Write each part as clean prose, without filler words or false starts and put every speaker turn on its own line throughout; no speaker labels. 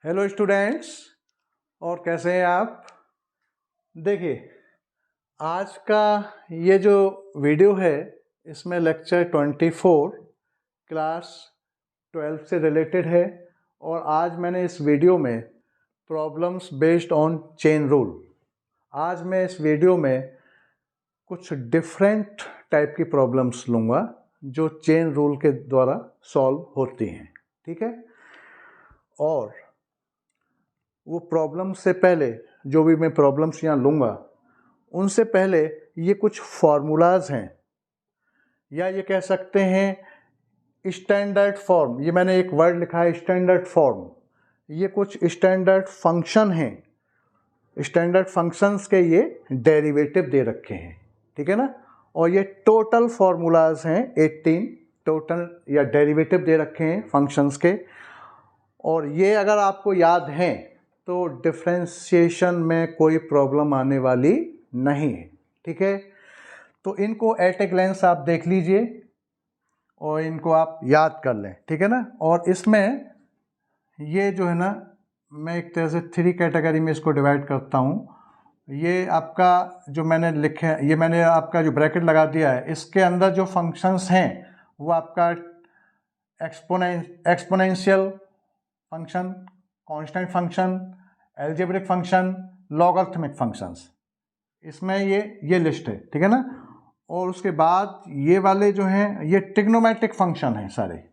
Hello students, और कैसे हैं आप। देखिए, आज का ये जो वीडियो है इसमें लेक्चर 24 क्लास 12 से रिलेटेड है। और आज मैंने इस वीडियो में problems based on chain rule, आज मैं इस वीडियो में कुछ डिफरेंट टाइप की प्रॉब्लम्स लूँगा जो चेन रूल के द्वारा सॉल्व होती हैं। ठीक है, और वो प्रॉब्लम से पहले जो भी मैं प्रॉब्लम्स यहाँ लूँगा उनसे पहले ये कुछ फार्मूलाज हैं, या ये कह सकते हैं स्टैंडर्ड फॉर्म। ये मैंने एक वर्ड लिखा है स्टैंडर्ड फॉर्म। ये कुछ स्टैंडर्ड फंक्शन हैं, स्टैंडर्ड फंक्शंस के ये डेरिवेटिव दे रखे हैं। ठीक है ना। और ये टोटल फार्मूलाज हैं 18 टोटल या डेरिवेटिव दे रखे हैं फंक्शंस के। और ये अगर आपको याद हैं तो डिफरेंशिएशन में कोई प्रॉब्लम आने वाली नहीं है। ठीक है, तो इनको एट ए ग्लेंस आप देख लीजिए और इनको आप याद कर लें। ठीक है ना। और इसमें ये जो है ना, मैं एक तरह से 3 कैटेगरी में इसको डिवाइड करता हूँ। ये आपका जो मैंने लिखे, ये मैंने आपका जो ब्रैकेट लगा दिया है, इसके अंदर जो फंक्शंस हैं वो आपका exponential function, constant function, algebraic function, logarithmic functions, इसमें ये लिस्ट है। ठीक है ना। और उसके बाद ये वाले जो हैं ये ट्रिग्नोमेट्रिक फंक्शन हैं सारे।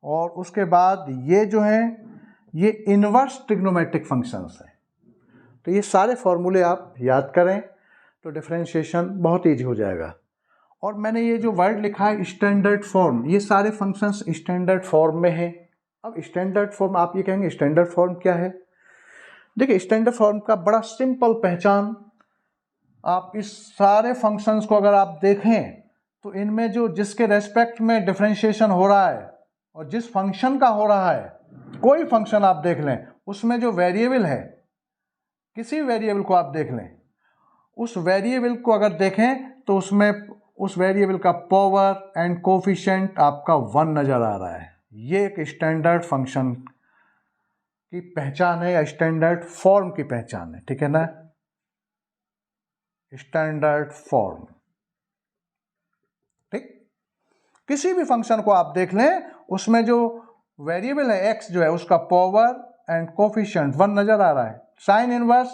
और उसके बाद ये जो हैं ये इनवर्स ट्रिग्नोमेट्रिक फंक्शंस हैं। तो ये सारे फॉर्मूले आप याद करें तो डिफरेंशिएशन बहुत ईजी हो जाएगा। और मैंने ये जो वर्ड लिखा है स्टैंडर्ड फॉर्म, ये सारे फंक्शंस स्टैंडर्ड फॉर्म में हैं। अब स्टैंडर्ड फॉर्म, आप ये कहेंगे स्टैंडर्ड फॉर्म क्या है। देखिए, स्टैंडर्ड फॉर्म का बड़ा सिंपल पहचान, आप इस सारे फंक्शंस को अगर आप देखें तो इनमें जो जिसके रेस्पेक्ट में डिफरेंशिएशन हो रहा है और जिस फंक्शन का हो रहा है, कोई फंक्शन आप देख लें उसमें जो वेरिएबल है, किसी वेरिएबल को आप देख लें, उस वेरिएबल को अगर देखें तो उसमें उस वेरिएबल का पावर एंड कोफिशिएंट आपका 1 नज़र आ रहा है। ये एक स्टैंडर्ड फंक्शन की पहचान है या स्टैंडर्ड फॉर्म की पहचान है। ठीक है ना, स्टैंडर्ड फॉर्म। ठीक, किसी भी फंक्शन को आप देख लें उसमें जो वेरिएबल है x जो है उसका पावर एंड कोफिशिएंट 1 नजर आ रहा है। साइन इनवर्स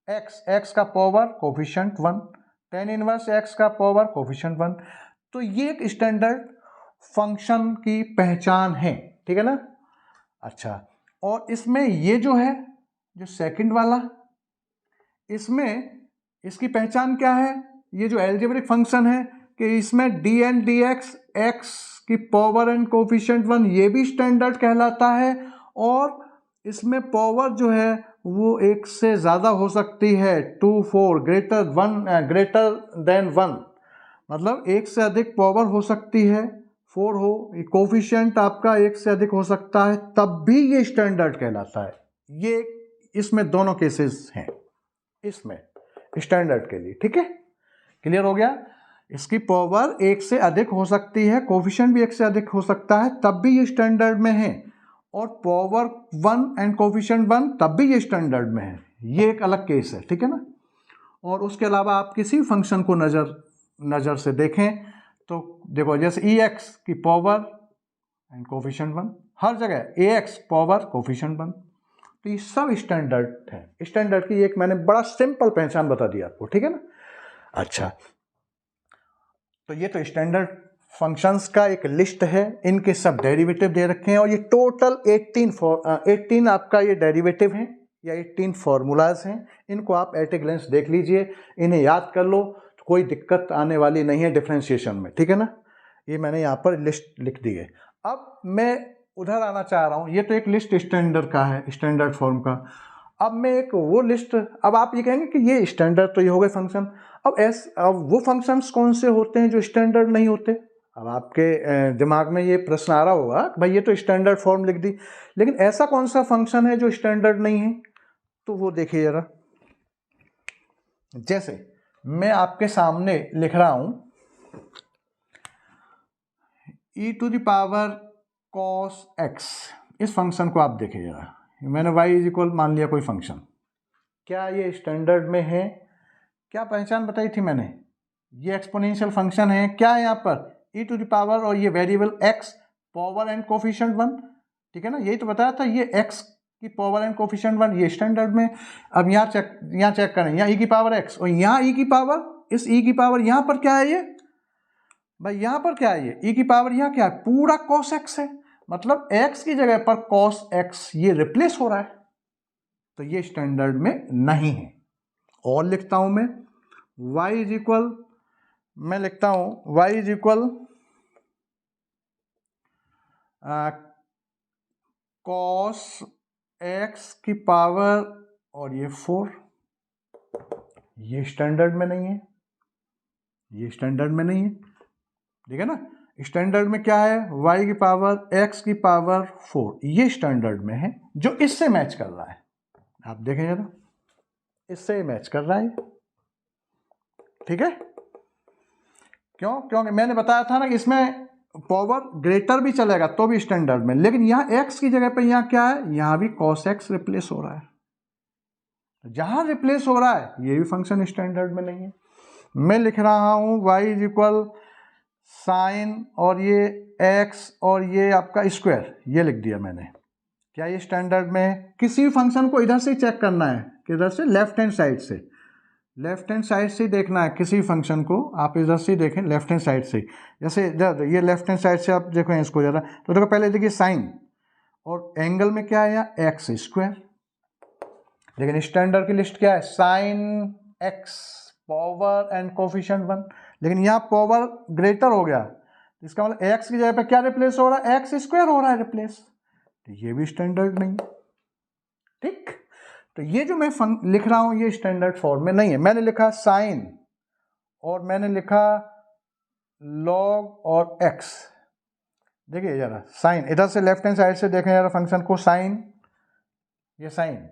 x का power coefficient 1, tan inverse x का पावर कोफिशिएंट 1। तो ये एक स्टैंडर्ड फंक्शन की पहचान है। ठीक है ना। अच्छा, और इसमें ये जो है जो सेकंड वाला, इसमें इसकी पहचान क्या है, ये जो अलजेब्रिक फंक्शन है कि इसमें dn dx x की पावर एंड कोफिशिएंट 1, ये भी स्टैंडर्ड कहलाता है। और इसमें पावर जो है वो एक से ज़्यादा हो सकती है, 2 4 ग्रेटर देन 1, मतलब एक से अधिक पावर हो सकती है, 4 हो, कोफिशिएंट आपका एक से अधिक हो सकता है, तब भी ये स्टैंडर्ड कहलाता है। ये इसमें दोनों केसेस हैं इसमें स्टैंडर्ड के लिए। ठीक है, क्लियर हो गया। इसकी पावर एक से अधिक हो सकती है, कोफिशिएंट भी एक से अधिक हो सकता है, तब भी ये स्टैंडर्ड में है। और पावर 1 एंड कोफिशिएंट 1 तब भी ये स्टैंडर्ड में है। ये एक अलग केस है। ठीक है ना। और उसके अलावा आप किसी फंक्शन को नज़र से देखें तो देखो, जैसे ex की पावर एंड कोफिशिएंट 1, हर जगह ax पावर कोफिशिएंट 1, तो ये सब स्टैंडर्ड है। स्टैंडर्ड की एक मैंने बड़ा सिंपल पहचान बता दी आपको। ठीक है ना। अच्छा, तो ये तो स्टैंडर्ड फंक्शंस का एक लिस्ट है, इनके सब डेरिवेटिव दे रखे हैं। और ये टोटल 18 आपका ये डेरिवेटिव हैं या 18 फार्मूलाज हैं। इनको आप एट ए ग्लेंस देख लीजिए, इन्हें याद कर लो, तो कोई दिक्कत आने वाली नहीं है डिफरेंशिएशन में। ठीक है ना। ये मैंने यहाँ पर लिस्ट लिख दी है। अब मैं उधर आना चाह रहा हूँ, ये तो एक लिस्ट स्टैंडर्ड का है, स्टैंडर्ड फॉर्म का। अब मैं एक वो लिस्ट, अब आप ये कहेंगे कि ये स्टैंडर्ड तो ये हो गए फंक्शन। अब वो फंक्शंस कौन से होते हैं जो स्टैंडर्ड नहीं होते। अब आपके दिमाग में ये प्रश्न आ रहा होगा कि भाई ये तो स्टैंडर्ड फॉर्म लिख दी, लेकिन ऐसा कौन सा फंक्शन है जो स्टैंडर्ड नहीं है। तो वो देखिए जरा, जैसे मैं आपके सामने लिख रहा हूं e to the power cos x, इस फंक्शन को आप देखिए जरा, मैंने y इज इक्वल मान लिया कोई फंक्शन, क्या ये स्टैंडर्ड में है? क्या पहचान बताई थी मैंने? ये एक्सपोनेंशियल फंक्शन है, क्या है यहाँ पर e टू द पावर, और ये variable x power and coefficient 1, ठीक है ना, यही तो बताया था, ये x की पावर एंड कोफिशिएंट 1, ये स्टैंडर्ड में। अब यहाँ चेक करें, यहाँ e की पावर x और यहाँ e की पावर, इस e की पावर यहाँ पर क्या है, ये भाई यहाँ पर क्या है, ये e की पावर यहाँ क्या है, पूरा cos x है, मतलब x की जगह पर cos x ये रिप्लेस हो रहा है, तो ये स्टैंडर्ड में नहीं है। और लिखता हूं मैं y इज इक्वल, मैं लिखता हूं y is equal cos x की पावर और ये 4, ये स्टैंडर्ड में नहीं है, ये स्टैंडर्ड में नहीं है, ठीक है ना। स्टैंडर्ड में क्या है, y की पावर x की पावर 4, ये स्टैंडर्ड में है, जो इससे मैच कर रहा है। आप देखें जरा, इससे मैच कर रहा है, ठीक है। क्यों? क्योंकि मैंने बताया था ना कि इसमें पावर ग्रेटर भी चलेगा तो भी स्टैंडर्ड में, लेकिन यहाँ x की जगह पे यहाँ क्या है, यहाँ भी cos x रिप्लेस हो रहा है, जहां रिप्लेस हो रहा है ये भी फंक्शन स्टैंडर्ड में नहीं है। मैं लिख रहा हूं y इज इक्वल साइन और ये x और ये आपका स्क्वायर, ये लिख दिया मैंने, क्या ये स्टैंडर्ड में है? किसी फंक्शन को इधर से चेक करना है, किधर से, लेफ्ट हैंड साइड से, लेफ्ट हैंड साइड से देखना है किसी फंक्शन को, आप इधर से देखें लेफ्ट हैंड साइड से, जैसे ये लेफ्ट हैंड साइड से आप देखें इसको जरा, तो देखो पहले देखिए साइन और एंगल में क्या है यहाँ एक्स स्क्वायर, लेकिन स्टैंडर्ड की लिस्ट क्या है, sine x power and coefficient 1, लेकिन यहाँ पावर ग्रेटर हो गया, इसका मतलब एक्स की जगह पे क्या रिप्लेस हो रहा है, एक्स स्क्वायर हो रहा है रिप्लेस, तो ये भी स्टैंडर्ड नहीं, ठीक। तो ये जो मैं लिख रहा हूं ये स्टैंडर्ड फॉर्म में नहीं है। मैंने लिखा साइन और मैंने लिखा लॉग और एक्स, देखिए जरा साइन, इधर से लेफ्ट हैंड साइड से देखें जरा फंक्शन को, साइन, ये साइन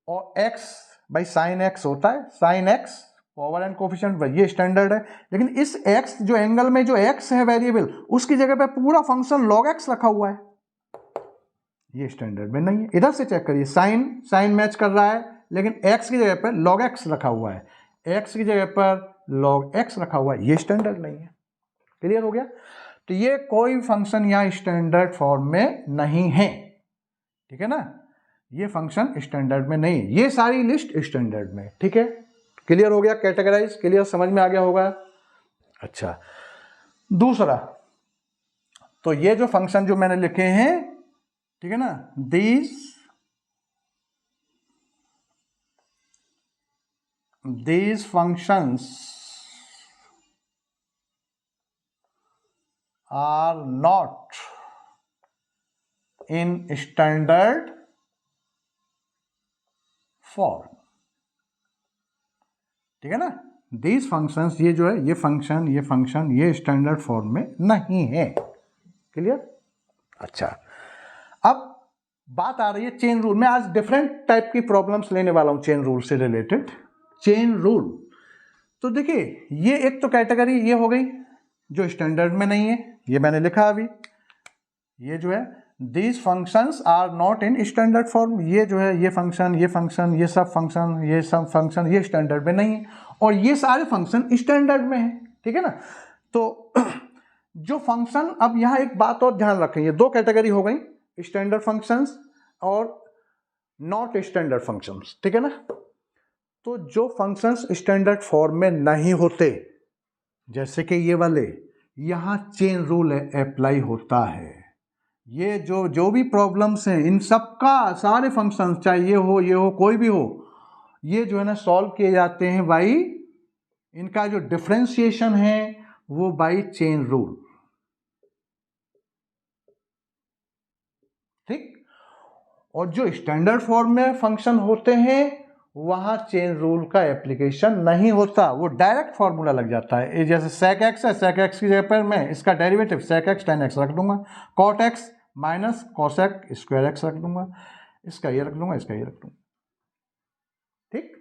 और एक्स, भाई साइन एक्स होता है, sine x power and coefficient, ये स्टैंडर्ड है, लेकिन इस एक्स जो एंगल में जो एक्स है वेरिएबल, उसकी जगह पे पूरा फंक्शन लॉग एक्स रखा हुआ है, ये स्टैंडर्ड में नहीं है। इधर से चेक करिए, साइन साइन मैच कर रहा है, लेकिन x की जगह पर log x रखा हुआ है, x की जगह पर log x रखा हुआ है, ये स्टैंडर्ड नहीं है। क्लियर हो गया? तो ये कोई फंक्शन यहाँ स्टैंडर्ड फॉर्म में नहीं है, ठीक है ना, ये फंक्शन स्टैंडर्ड में नहीं है, ये सारी लिस्ट स्टैंडर्ड में, ठीक है। क्लियर हो गया? कैटेगराइज क्लियर, समझ में आ गया होगा। अच्छा, दूसरा, तो ये जो फंक्शन जो मैंने लिखे हैं, ठीक है ना, these functions are not in standard form, ठीक है ना। these functions, ये जो है, ये फंक्शन ये स्टैंडर्ड फॉर्म में नहीं है। क्लियर? अच्छा, अब बात आ रही है चेन रूल में। आज डिफरेंट टाइप की प्रॉब्लम्स लेने वाला हूं चेन रूल से रिलेटेड। चेन रूल, तो देखिए ये एक तो कैटेगरी ये हो गई जो स्टैंडर्ड में नहीं है, ये मैंने लिखा अभी, ये जो है these functions are not in standard form, ये जो है ये फंक्शन ये सब फंक्शन ये स्टैंडर्ड में नहीं है, और ये सारे फंक्शन स्टैंडर्ड में है, ठीक है ना। तो जो फंक्शन, अब यहाँ एक बात और ध्यान रखें, ये दो कैटेगरी हो गई, स्टैंडर्ड फंक्शंस और नॉट स्टैंडर्ड फंक्शंस, ठीक है ना। तो जो फंक्शंस स्टैंडर्ड फॉर्म में नहीं होते, जैसे कि ये वाले, यहाँ चेन रूल अप्लाई होता है। ये जो भी प्रॉब्लम्स हैं, इन सब का, सारे फंक्शंस, चाहे ये हो कोई भी हो, ये जो है ना सॉल्व किए जाते हैं बाई, इनका जो डिफरेंशिएशन है वो बाई चेन रूल, ठीक। और जो स्टैंडर्ड फॉर्म में फंक्शन होते हैं वहां चेन रूल का एप्लीकेशन नहीं होता, वो डायरेक्ट फॉर्मूला लग जाता है। जैसे sec x है, sec x की जगह पर मैं इसका derivative sec x tan x रख दूंगा, cot x minus cosec square x रख दूंगा, इसका ये रख दूंगा, इसका ये रख दूंगा, ठीक।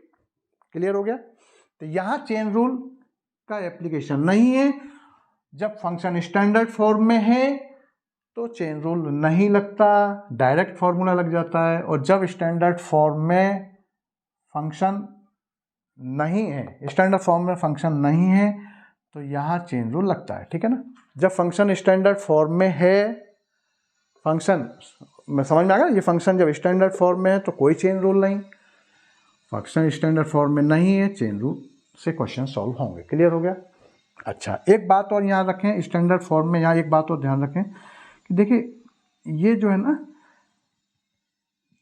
क्लियर हो गया? तो यहां चेन रूल का एप्लीकेशन नहीं है। जब फंक्शन स्टैंडर्ड फॉर्म में है तो चेन रूल नहीं लगता, डायरेक्ट फॉर्मूला लग जाता है। और जब स्टैंडर्ड फॉर्म में फंक्शन नहीं है, स्टैंडर्ड फॉर्म में फंक्शन नहीं है, तो यहाँ चेन रूल लगता है, ठीक है ना। जब फंक्शन स्टैंडर्ड फॉर्म में है, फंक्शन में समझ में आ गया, ये फंक्शन जब स्टैंडर्ड फॉर्म में है तो कोई चेन रूल नहीं, फंक्शन स्टैंडर्ड फॉर्म में नहीं है, चेन रूल से क्वेश्चन सॉल्व होंगे। क्लियर हो गया। अच्छा, एक बात और यहाँ रखें, स्टैंडर्ड फॉर्म में यहाँ एक बात और ध्यान रखें कि देखिए ये जो है ना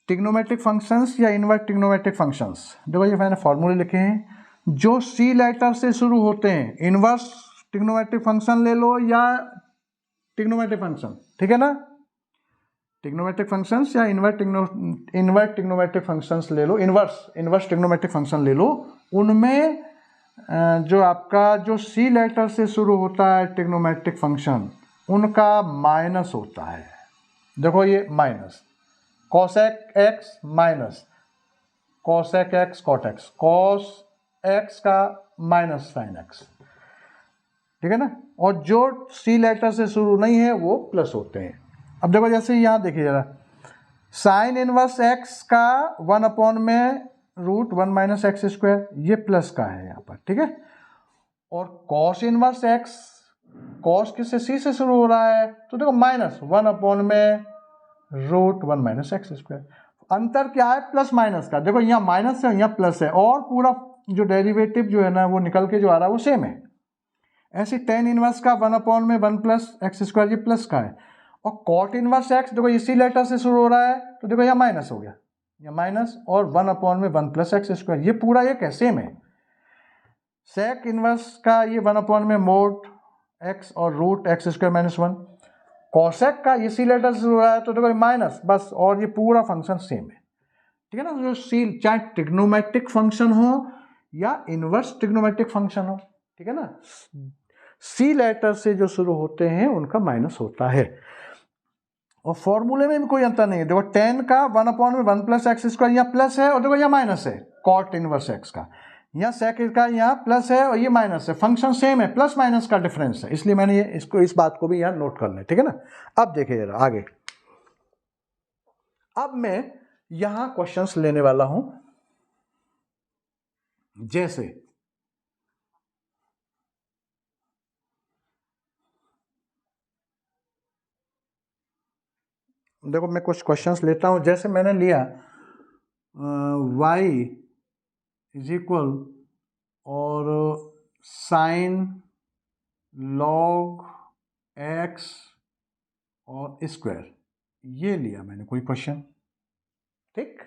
ट्रिग्नोमेट्रिक फंक्शंस या इनवर्स ट्रिग्नोमेट्रिक फंक्शंस, देखो ये मैंने फॉर्मूले लिखे हैं जो सी लेटर से शुरू होते हैं। इनवर्स ट्रिग्नोमेट्रिक फंक्शन ले लो या ट्रिग्नोमेट्रिक फंक्शन, ठीक है ना, ट्रिग्नोमेट्रिक फंक्शंस या इनवर्स ट्रिग्नोमेट्रिक फंक्शंस ले लो, इनवर्स ट्रिग्नोमेट्रिक फंक्शन ले लो, उनमें जो आपका जो सी लेटर से शुरू होता है ट्रिग्नोमेट्रिक फंक्शन, उनका माइनस होता है। देखो ये minus cosec x minus cosec x cot x, cos x का माइनस साइन एक्स, ठीक है ना। और जो सी लेटर से शुरू नहीं है वो प्लस होते हैं। अब देखो जैसे यहाँ देखिए जरा, साइन इनवर्स एक्स का 1 में रूट 1 माइनस एक्स स्क्वायर, ये प्लस का है यहाँ पर, ठीक है। और कॉस इनवर्स एक्स, कॉस किससे, सी से शुरू हो रहा है, तो देखो माइनस 1 में रूट 1 माइनस एक्स स्क्वायर। अंतर क्या है, प्लस माइनस का, देखो यहाँ माइनस है यहाँ प्लस है, और पूरा जो डेरिवेटिव जो है ना वो निकल के जो आ रहा है वो सेम है। ऐसे टेन इनवर्स का 1 में 1 प्लस एक्स स्क्वायर, ये प्लस का है। और कॉट इनवर्स एक्स, देखो इसी लेटर से शुरू हो रहा है, तो देखो यहाँ माइनस हो गया, यहाँ माइनस, और 1 में 1 प्लस एक्स स्क्वायर, ये पूरा एक है, सेम है। सेक इनवर्स का ये 1 में मोड एक्स और root x square minus 1, cosec का इसी लेटर से शुरू हो रहा है, तो देखो माइनस बस, और ये पूरा फंक्शन सेम है, ठीक है ना। जो सी, चाहे ट्रिग्नोमेट्रिक फंक्शन हो या इनवर्स ट्रिग्नोमेट्रिक फंक्शन हो, ठीक है ना, सी लेटर से जो शुरू होते हैं उनका माइनस होता है। और फॉर्मूले में भी कोई अंतर नहीं है, देखो 10 का 1 में 1 प्लस एक्स स्क्वायर यहाँ प्लस है, और देखो यहाँ माइनस है कॉट इनवर्स एक्स का, यहाँ सेक का यहाँ प्लस है और ये माइनस है, फंक्शन सेम है, प्लस माइनस का डिफरेंस है, इसलिए मैंने ये इसको इस बात को भी यहाँ नोट कर लें, ठीक है ना। अब देखिए जरा आगे, अब मैं यहाँ क्वेश्चंस लेने वाला हूं, जैसे देखो मैं कुछ क्वेश्चंस लेता हूं, जैसे मैंने लिया y इज इक्वल और साइन लॉग x और स्क्वायर, ये लिया मैंने कोई क्वेश्चन, ठीक।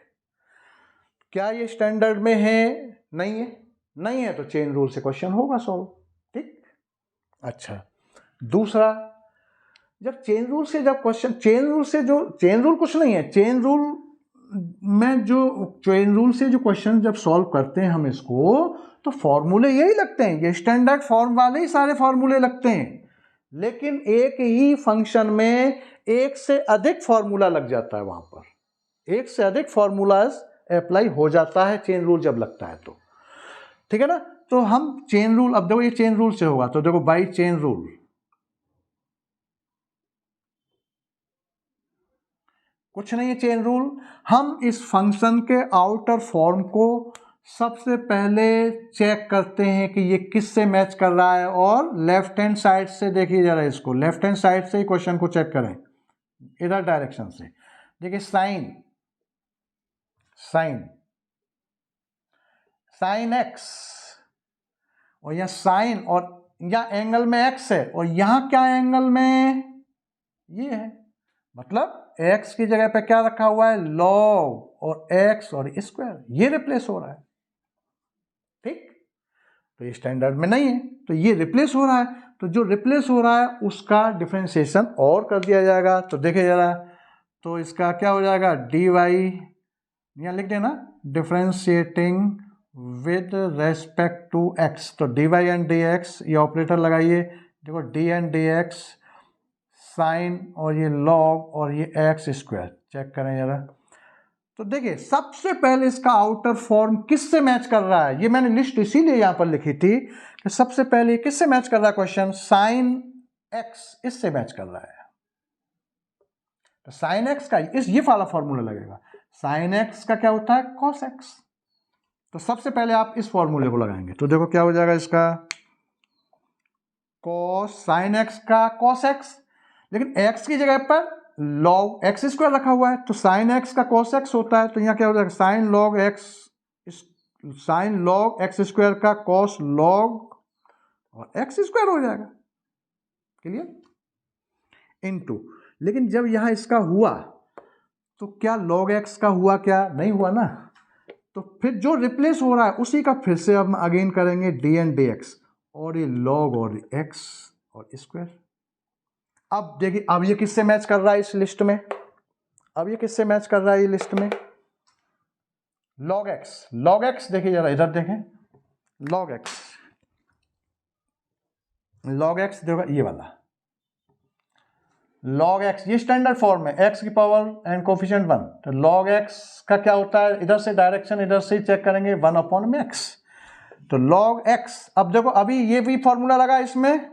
क्या ये स्टैंडर्ड में है, नहीं है, नहीं है तो चेन रूल से क्वेश्चन होगा सॉल्व, ठीक। अच्छा, दूसरा, जब चेन रूल से जब क्वेश्चन, चेन रूल से जो, चेन रूल कुछ नहीं है, चेन रूल में जो चेन रूल से जो क्वेश्चन जब सॉल्व करते हैं हम इसको, तो फॉर्मूले यही लगते हैं, ये स्टैंडर्ड फॉर्म वाले ही सारे फॉर्मूले लगते हैं, लेकिन एक ही फंक्शन में एक से अधिक फॉर्मूला लग जाता है, वहां पर एक से अधिक फॉर्मूलाज अप्लाई हो जाता है चेन रूल जब लगता है तो, ठीक है ना। तो हम चेन रूल, अब देखो ये चेन रूल से होगा, तो देखो बाई चेन रूल, कुछ नहीं है चेन रूल, हम इस फंक्शन के आउटर फॉर्म को सबसे पहले चेक करते हैं कि ये किस से मैच कर रहा है, और लेफ्ट हैंड साइड से देखिए जरा, इसको लेफ्ट हैंड साइड से ही क्वेश्चन को चेक करें, इधर डायरेक्शन से देखिए, साइन साइन साइन एक्स, और यहाँ साइन, और यहाँ एंगल में एक्स है, और यहाँ क्या एंगल में ये है, मतलब x की जगह पे क्या रखा हुआ है, लॉग, और x और स्क्वायर, ये रिप्लेस हो रहा है, ठीक। तो ये स्टैंडर्ड में नहीं है, तो ये रिप्लेस हो रहा है, तो जो रिप्लेस हो रहा है उसका डिफरेंशिएशन और कर दिया जाएगा, तो देखिए जरा, तो इसका क्या हो जाएगा, dy, यहाँ लिख देना differentiating with respect to x, तो dy एंड dx, ये ऑपरेटर लगाइए, देखो d एंड dx, साइन और ये लॉग और ये एक्स स्क्वायर, चेक करें जरा, तो देखिए सबसे पहले इसका आउटर फॉर्म किससे मैच कर रहा है, ये मैंने लिस्ट इसीलिए यहां पर लिखी थी कि सबसे पहले किससे मैच कर रहा है क्वेश्चन, साइन एक्स, इससे मैच कर रहा है, तो साइन एक्स का ये वाला फॉर्मूला लगेगा। साइन एक्स का क्या होता है? Cos x. तो सबसे पहले आप इस फॉर्मूले को लगाएंगे तो देखो क्या हो जाएगा इसका, कॉस साइन एक्स का कॉस एक्स, लेकिन एक्स की जगह पर लॉग एक्स स्क्वायर रखा हुआ है, तो साइन एक्स का कॉस एक्स होता है, तो यहाँ क्या हो जाएगा, साइन लॉग एक्स स्क्वायर का कॉस लॉग और एक्स स्क्वायर हो जाएगा। क्लियर? इनटू, लेकिन जब यहां इसका हुआ तो क्या लॉग एक्स का हुआ? क्या नहीं हुआ ना। तो फिर जो रिप्लेस हो रहा है उसी का फिर से हम अगेन करेंगे डी एन डी एक्स, और ये लॉग और एक्स और स्क्वायर। अब देखिए, अब ये किससे मैच कर रहा है इस लिस्ट में? अब ये किससे मैच कर रहा है ये लिस्ट में? Log x. लॉग एक्स देखिए जरा इधर देखें, लॉग एक्स, लॉग एक्स देखो ये वाला लॉग एक्स, ये स्टैंडर्ड फॉर्म है, एक्स की पावर एंड कोफिशिएंट 1। तो लॉग एक्स का क्या होता है, इधर से डायरेक्शन इधर से चेक करेंगे 1/x। तो लॉग एक्स, अब देखो अभी ये भी फॉर्मूला लगा इसमें,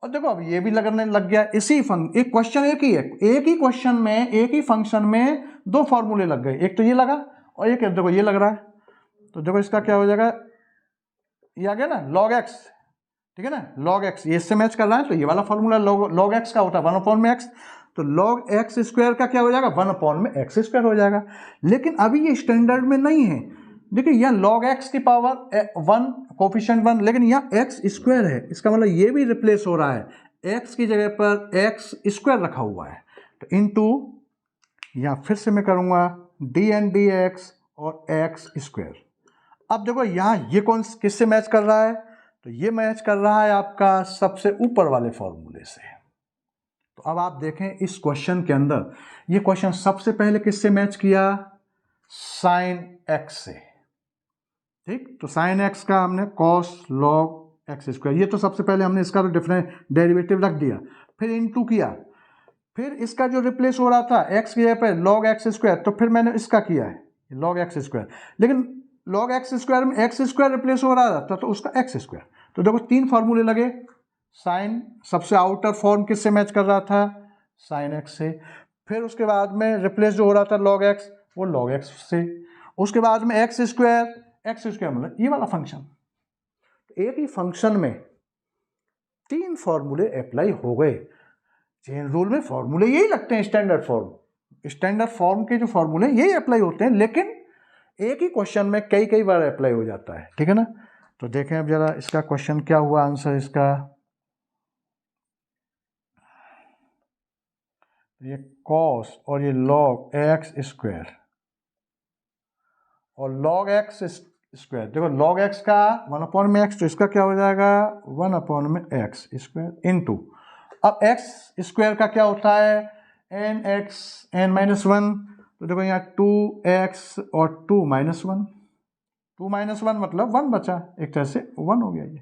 और देखो अब ये भी लगने लग गया। इसी एक क्वेश्चन एक ही है, एक ही क्वेश्चन में एक ही फंक्शन में दो फॉर्मूले लग गए, एक तो ये लगा और एक देखो ये लग रहा है। तो देखो इसका क्या हो जाएगा, ये आ गया ना लॉग एक्स, ठीक है ना, लॉग एक्स ये इससे मैच कर रहा है, तो ये वाला फॉर्मूला लॉग एक्स का होता है 1/x। तो log एक्स स्क्वायर का क्या हो जाएगा, 1/x स्क्वायर हो जाएगा। लेकिन अभी ये स्टैंडर्ड में नहीं है, देखिए यहाँ log एक्स की पावर 1 कोफिशिएंट 1, लेकिन यहाँ एक्स स्क्वायर है, इसका मतलब ये भी रिप्लेस हो रहा है, एक्स की जगह पर एक्स स्क्वायर रखा हुआ है। तो इनटू, यहाँ फिर से मैं करूँगा डी एन डी एक्स और एक्स स्क्वायर। अब देखो यहाँ ये कौन किससे मैच कर रहा है, तो ये मैच कर रहा है आपका सबसे ऊपर वाले फॉर्मूले से। तो अब आप देखें इस क्वेश्चन के अंदर, ये क्वेश्चन सबसे पहले किससे मैच किया, साइन एक्स से, ठीक। तो साइन एक्स का हमने कॉस लॉग एक्स स्क्वायर, ये तो सबसे पहले हमने इसका तो डिफरेंट डेरिवेटिव रख दिया, फिर इनटू किया, फिर इसका जो रिप्लेस हो रहा था एक्स की जगह पे लॉग एक्स स्क्वायर, तो फिर मैंने इसका किया है लॉग एक्स स्क्वायर, लेकिन लॉग एक्स स्क्वायर में एक्स स्क्वायर रिप्लेस हो रहा था तो उसका एक्स स्क्वायर। तो देखो तीन फॉर्मूले लगे, साइन सबसे आउटर फॉर्म किससे मैच कर रहा था, साइन एक्स से, फिर उसके बाद में रिप्लेस जो हो रहा था लॉग एक्स, वो लॉग एक्स से, उसके बाद में एक्स स्क्वायर मतलब ये वाला फंक्शन। एक ही फंक्शन में तीन फॉर्मूले अप्लाई हो गए। चेन रूल में फॉर्मूले यही लगते हैं, स्टैंडर्ड फॉर्म के जो फॉर्मूले यही अप्लाई होते हैं, लेकिन एक ही क्वेश्चन में कई बार अप्लाई हो जाता है, ठीक है ना। तो देखें अब जरा इसका क्वेश्चन क्या हुआ, आंसर इसका, ये कॉस और ये लॉग एक्स स्क्वायर और लॉग एक्स स्क्वायर, देखो लॉग एक्स का 1/x, तो इसका क्या हो जाएगा 1/x स्क्वायर इनटू, अब एक्स स्क्वायर का क्या होता है n(x) n-1, तो देखो यहाँ 2x और 2-1, 2-1 मतलब 1 बचा, एक तरह से 1 हो गया ये।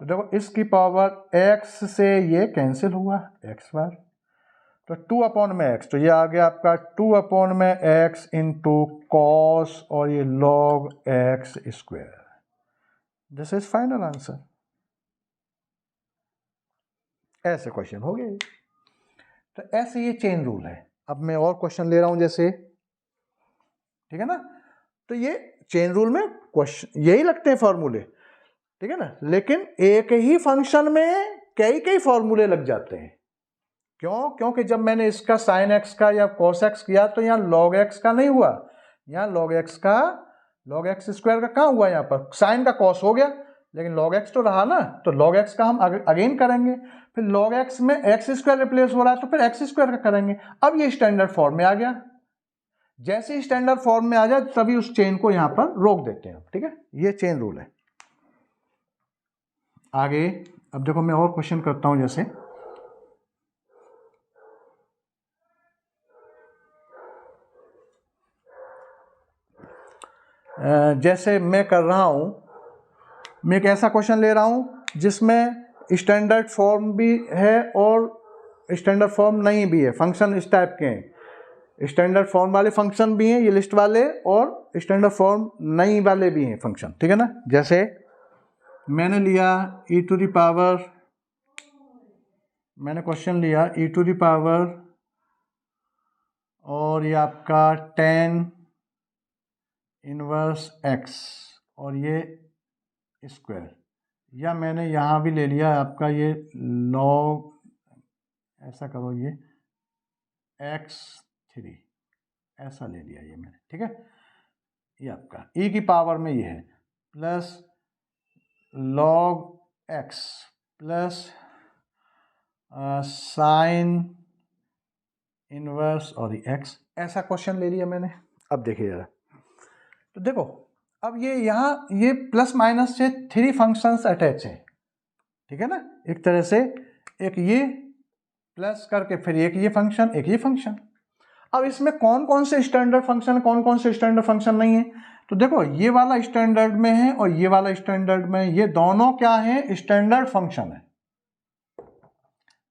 तो देखो इसकी पावर x से ये कैंसिल हुआ x बार, तो 2/x, तो ये आ गया आपका 2/x इंटू कॉस और ये log x square. This is final answer. ऐसे क्वेश्चन हो गए। तो ऐसे ये चेन रूल है। अब मैं और क्वेश्चन ले रहा हूं जैसे, ठीक है ना, तो ये चेन रूल में क्वेश्चन यही लगते हैं फॉर्मूले, ठीक है ना, लेकिन एक ही फंक्शन में कई फॉर्मूले लग जाते हैं। क्यों? क्योंकि जब मैंने इसका साइन एक्स का या कॉस एक्स किया तो यहाँ लॉग एक्स का नहीं हुआ, यहाँ लॉग एक्स स्क्वायर का कहाँ हुआ, यहाँ पर साइन का कॉस हो गया, लेकिन लॉग एक्स तो रहा ना, तो लॉग एक्स का हम अगेन करेंगे, फिर लॉग एक्स में एक्स स्क्वायर रिप्लेस हो रहा है तो फिर एक्स स्क्वायर का करेंगे। अब ये स्टैंडर्ड फॉर्म में आ गया, जैसे ही स्टैंडर्ड फॉर्म में आ जाए तभी उस चेन को यहाँ पर रोक देते हैं, ठीक है, ये चेन रूल है। आगे अब देखो मैं और क्वेश्चन करता हूं, जैसे मैं कर रहा हूं, मैं एक ऐसा क्वेश्चन ले रहा हूं जिसमें स्टैंडर्ड फॉर्म भी है और स्टैंडर्ड फॉर्म नहीं भी है, फंक्शन इस टाइप के हैं, स्टैंडर्ड फॉर्म वाले फंक्शन भी हैं ये लिस्ट वाले, और स्टैंडर्ड फॉर्म नहीं वाले भी हैं फंक्शन, ठीक है ना। जैसे मैंने लिया e⁻⁻⁴ मैंने क्वेश्चन लिया e⁻, और ये आपका tan इनवर्स x और ये स्क्वायर, या मैंने यहाँ भी ले लिया आपका ये log, ऐसा करो ये x3, ऐसा ले लिया ये मैंने, ठीक है। ये आपका e की पावर में ये है plus log x plus sine inverse और x, ऐसा क्वेश्चन ले लिया मैंने। अब देखिए जरा, तो देखो अब ये यहाँ ये प्लस माइनस से 3 फंक्शंस अटैच हैं, ठीक है ना, एक तरह से एक ये प्लस करके फिर एक ये फंक्शन, एक ये फंक्शन। अब इसमें कौन कौन से स्टैंडर्ड फंक्शन, कौन कौन से स्टैंडर्ड फंक्शन नहीं है, तो देखो ये वाला स्टैंडर्ड में है और ये वाला स्टैंडर्ड में, ये दोनों क्या है, स्टैंडर्ड फंक्शन है।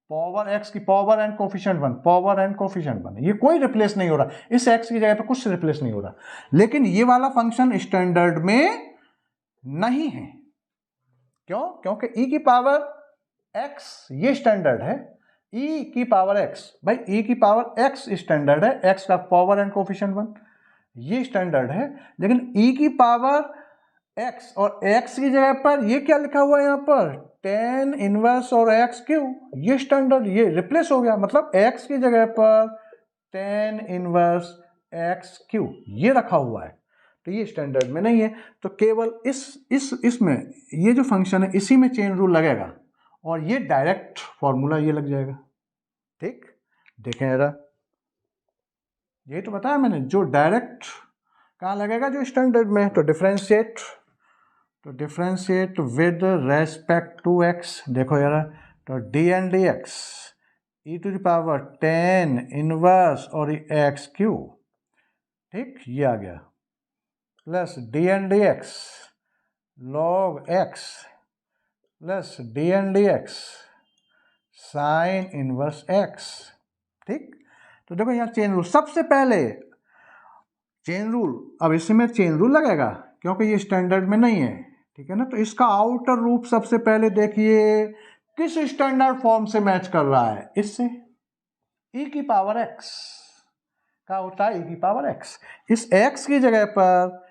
पावर x की power and coefficient 1, power and coefficient 1, ये कोई रिप्लेस नहीं हो रहा, इस x की जगह पे कुछ रिप्लेस नहीं हो रहा। लेकिन ये वाला फंक्शन स्टैंडर्ड में नहीं है, क्यों? क्योंकि e की पावर x ये स्टैंडर्ड है, e की पावर x, भाई e की पावर x स्टैंडर्ड है, x का पावर एंड कोफिशिएंट 1 ये स्टैंडर्ड है। लेकिन e की पावर x और x की जगह पर ये क्या लिखा हुआ है यहाँ पर, tan इनवर्स और x क्यू, ये स्टैंडर्ड, ये रिप्लेस हो गया, मतलब x की जगह पर tan इनवर्स x क्यू ये रखा हुआ है, तो ये स्टैंडर्ड में नहीं है। तो केवल इसमें ये जो फंक्शन है इसी में चेन रूल लगेगा और ये डायरेक्ट फॉर्मूला ये लग जाएगा, ठीक। देखें जरा, ये तो बताया मैंने, जो डायरेक्ट कहाँ लगेगा, जो स्टैंडर्ड में। तो differentiate with respect to x, देखो यार, तो dn/dx e⁻ tan इनवर्स और x क्यू, ठीक, ये आ गया, plus dn/dx log x plus dn/dx sine inverse x, ठीक। तो देखो यहाँ चेन रूल, सबसे पहले चेन रूल, अब इसमें चेन रूल लगेगा क्योंकि ये स्टैंडर्ड में नहीं है, ठीक है ना। तो इसका आउटर रूप सबसे पहले देखिए किस स्टैंडर्ड फॉर्म से मैच कर रहा है, इससे e की पावर x का होता है e की पावर x, इस x की जगह पर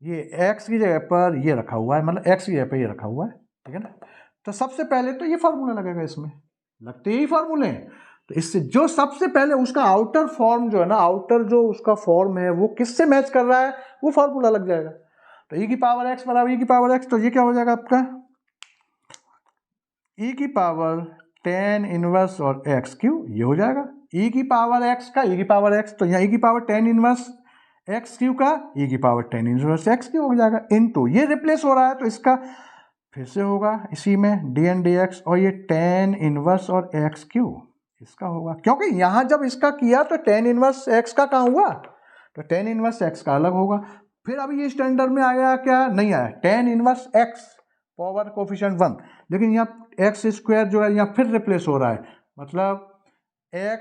ये x की जगह पर ये रखा हुआ है, मतलब x की जगह पर ये रखा हुआ है, ठीक है ना। तो सबसे पहले तो ये फॉर्मूला लगेगा, इसमें लगते ही फॉर्मूले, तो इससे जो सबसे पहले उसका आउटर फॉर्म जो है ना, आउटर जो उसका फॉर्म है वो किससे मैच कर रहा है, वो फॉर्मूला लग जाएगा। तो e की पावर x बराबर e की पावर x, तो ये क्या हो जाएगा आपका e की पावर tan इनवर्स और x क्यू, ये हो जाएगा e की पावर x का e की पावर x, तो यहाँ e की power tan inverse x Q का e की power tan inverse x Q हो जाएगा, इनटू ये रिप्लेस हो रहा है तो इसका फिर से होगा इसी में dn/dx, और ये tan इनवर्स और x क्यू इसका होगा, क्योंकि यहाँ जब इसका किया तो tan इनवर्स x का कहाँ हुआ, तो tan इनवर्स x का अलग होगा। फिर अभी ये स्टैंडर्ड में आया क्या, नहीं आया, tan inverse x power coefficient 1, लेकिन यहाँ x स्क्वायर जो है यहाँ फिर रिप्लेस हो रहा है, मतलब x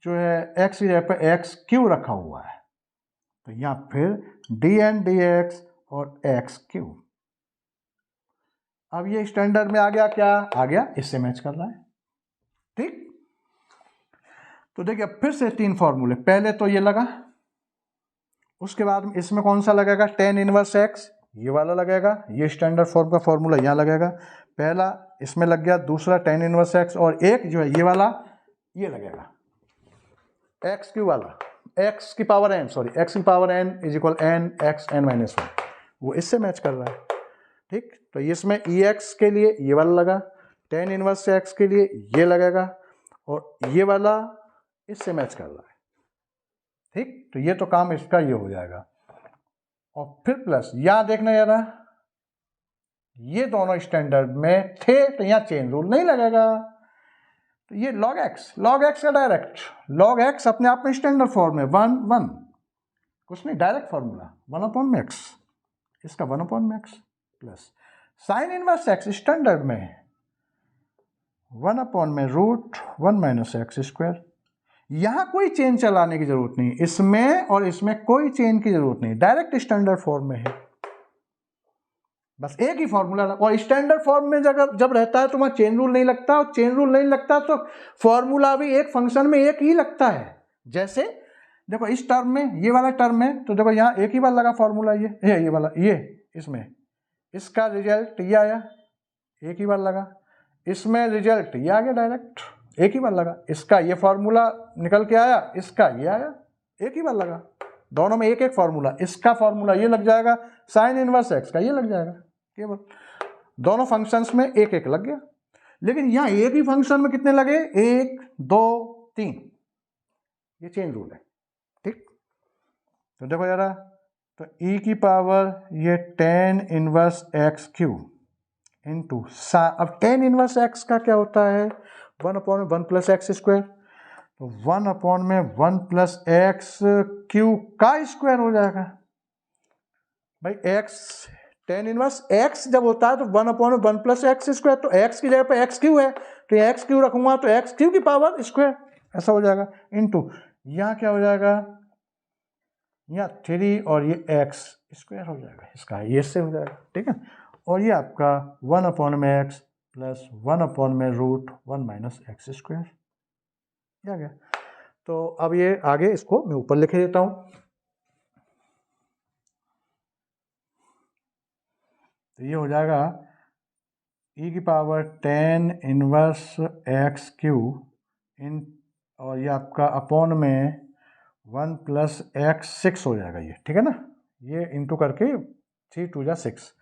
जो है x की जगह पे x क्यू रखा हुआ है, तो यहाँ फिर dn/dx और x क्यू। अब ये स्टैंडर्ड में आ गया, क्या आ गया, इससे मैच कर रहा है, ठीक। तो देखिए फिर से 3 फॉर्मूले, पहले तो ये लगा, उसके बाद इसमें कौन सा लगेगा, tan इनवर्स x, ये वाला लगेगा, ये स्टैंडर्ड फॉर्म का फॉर्मूला यहाँ लगेगा, पहला इसमें लग गया, दूसरा tan इनवर्स x, और एक जो है ये वाला ये लगेगा x क्यू वाला, x की पावर n, सॉरी x की power n is equal n x n-1, वो इससे मैच कर रहा है, ठीक। तो इसमें ex के लिए ये वाला लगा, tan इनवर्स x के लिए ये लगेगा, और ये वाला इससे मैच कर रहा है, ठीक। तो ये तो काम इसका ये हो जाएगा, और फिर प्लस यहाँ देखना जरा, ये दोनों स्टैंडर्ड में थे तो यहाँ चेन रूल नहीं लगेगा, तो ये log x का डायरेक्ट, log x अपने आप में स्टैंडर्ड फॉर्म है, 1 कुछ नहीं, डायरेक्ट फॉर्मूला 1/x, इसका 1/x plus sign inverse x standard में 1/√1 - x स्क्वायर। यहाँ कोई चेन चलाने की जरूरत नहीं, इसमें और इसमें कोई चेन की जरूरत नहीं, डायरेक्ट स्टैंडर्ड फॉर्म में है, बस एक ही फॉर्मूला। और स्टैंडर्ड फॉर्म में जब रहता है तो वहाँ चेन रूल नहीं लगता, और चेन रूल नहीं लगता तो फॉर्मूला भी एक फंक्शन में एक ही लगता है। जैसे देखो इस टर्म में ये वाला टर्म है तो देखो यहाँ एक ही बार लगा फॉर्मूला, ये वाला, ये इसमें इसका रिजल्ट ये आया, एक ही बार लगा। इसमें रिजल्ट ये आ गया डायरेक्ट, एक ही बार लगा। इसका ये फॉर्मूला निकल के आया, इसका ये आया, एक ही बार लगा। दोनों में एक एक फॉर्मूला, इसका फॉर्मूला ये लग जाएगा, साइन इनवर्स एक्स का ये लग जाएगा, केवल दोनों फंक्शंस में एक एक लग गया। लेकिन यहाँ एक ही फंक्शन में कितने लगे, 1 2 3, ये चेन रूल है, ठीक। तो देखो जरा, तो e की पावर ये tan inverse x cube into अब tan इनवर्स एक्स का क्या होता है, 1/1 प्लस एक्स स्क्वायर, तो 1/1 प्लस एक्स क्यूब का स्क्वायर हो जाएगा। भाई एक्स tan इनवर्स एक्स जब होता है तो 1/1 प्लस एक्स स्क्वायर, तो एक्स की जगह पे एक्स क्यू है तो एक्स क्यू रखूंगा तो एक्स क्यू की पावर स्क्वायर, ऐसा हो जाएगा। इंटू यहाँ क्या हो जाएगा, यहाँ 3 और ये एक्स स्क्वायर हो जाएगा, इसका ये से हो जाएगा, ठीक है। और ये आपका 1/x plus 1/√1 minus x square आ गया। तो अब ये आगे इसको मैं ऊपर लिख देता हूँ। तो ये हो जाएगा e की power tan inverse x cube in, और ये आपका अपॉन में 1 प्लस एक्स 6 हो जाएगा ये, ठीक है ना। ये इंटू करके 3 2 जा 6,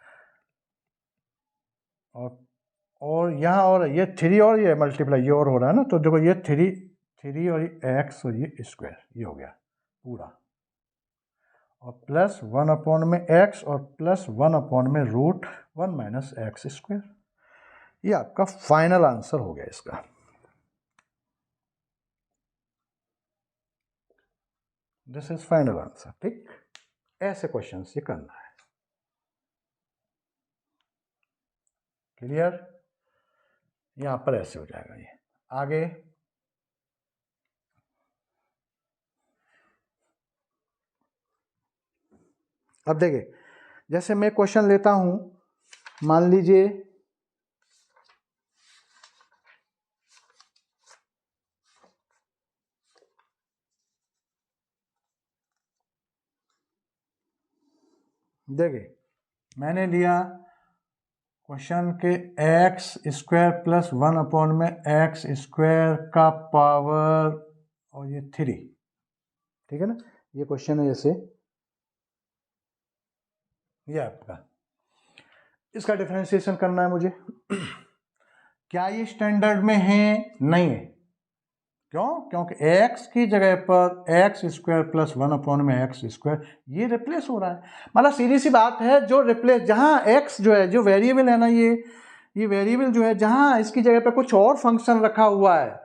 और यहाँ और ये 3 और ये मल्टीप्लाई ये और हो रहा है ना, तो देखो ये 3 और ये एक्स और ये स्क्वायर ये हो गया पूरा, और प्लस 1/में x और प्लस 1/में √1 माइनस एक्स स्क्वायर। ये आपका फाइनल आंसर हो गया इसका। दिस इज फाइनल आंसर, ठीक। ऐसे क्वेश्चंस ये करना है, क्लियर। यहां पर ऐसे हो जाएगा ये। आगे अब देखिए, जैसे मैं क्वेश्चन लेता हूं, मान लीजिए देखिए मैंने लिया क्वेश्चन के एक्स स्क्वायर प्लस 1/में एक्स स्क्वायर का पावर और ये 3, ठीक है ना। ये क्वेश्चन है, जैसे ये आपका, इसका डिफरेंशिएशन करना है मुझे। क्या ये स्टैंडर्ड में है, नहीं है। क्यों, क्योंकि x की जगह पर एक्स स्क्वायर प्लस 1/में एक्स स्क्वायर ये रिप्लेस हो रहा है। मतलब सीधी सी बात है, जो रिप्लेस, जहां x जो है, जो वेरिएबल है ना, ये वेरिएबल जो है, जहां इसकी जगह पर कुछ और फंक्शन रखा हुआ है,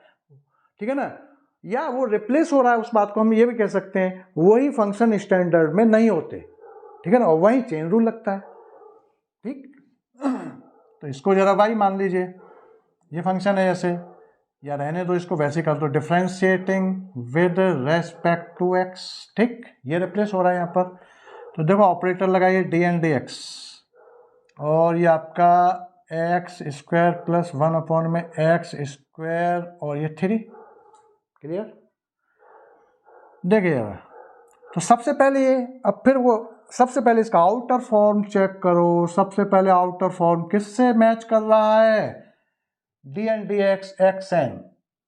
ठीक है ना, या वो रिप्लेस हो रहा है, उस बात को हम ये भी कह सकते हैं, वही फंक्शन स्टैंडर्ड में नहीं होते, ठीक है ना, और वही चेन रूल लगता है, ठीक। तो इसको जरा भाई मान लीजिए ये फंक्शन है ऐसे, या रहने दो इसको वैसे कर दो, differentiating with respect to x, ठीक। ये रिप्लेस हो रहा है यहाँ पर, तो देखो ऑपरेटर लगाइए dn dx, और ये आपका एक्स स्क्वायर प्लस 1/में एक्स स्क्वायर और ये 3, क्लियर। देखिए यार, तो सबसे पहले ये, अब फिर वो सबसे पहले इसका आउटर फॉर्म चेक करो। सबसे पहले आउटर फॉर्म किससे मैच कर रहा है, dn dx xn,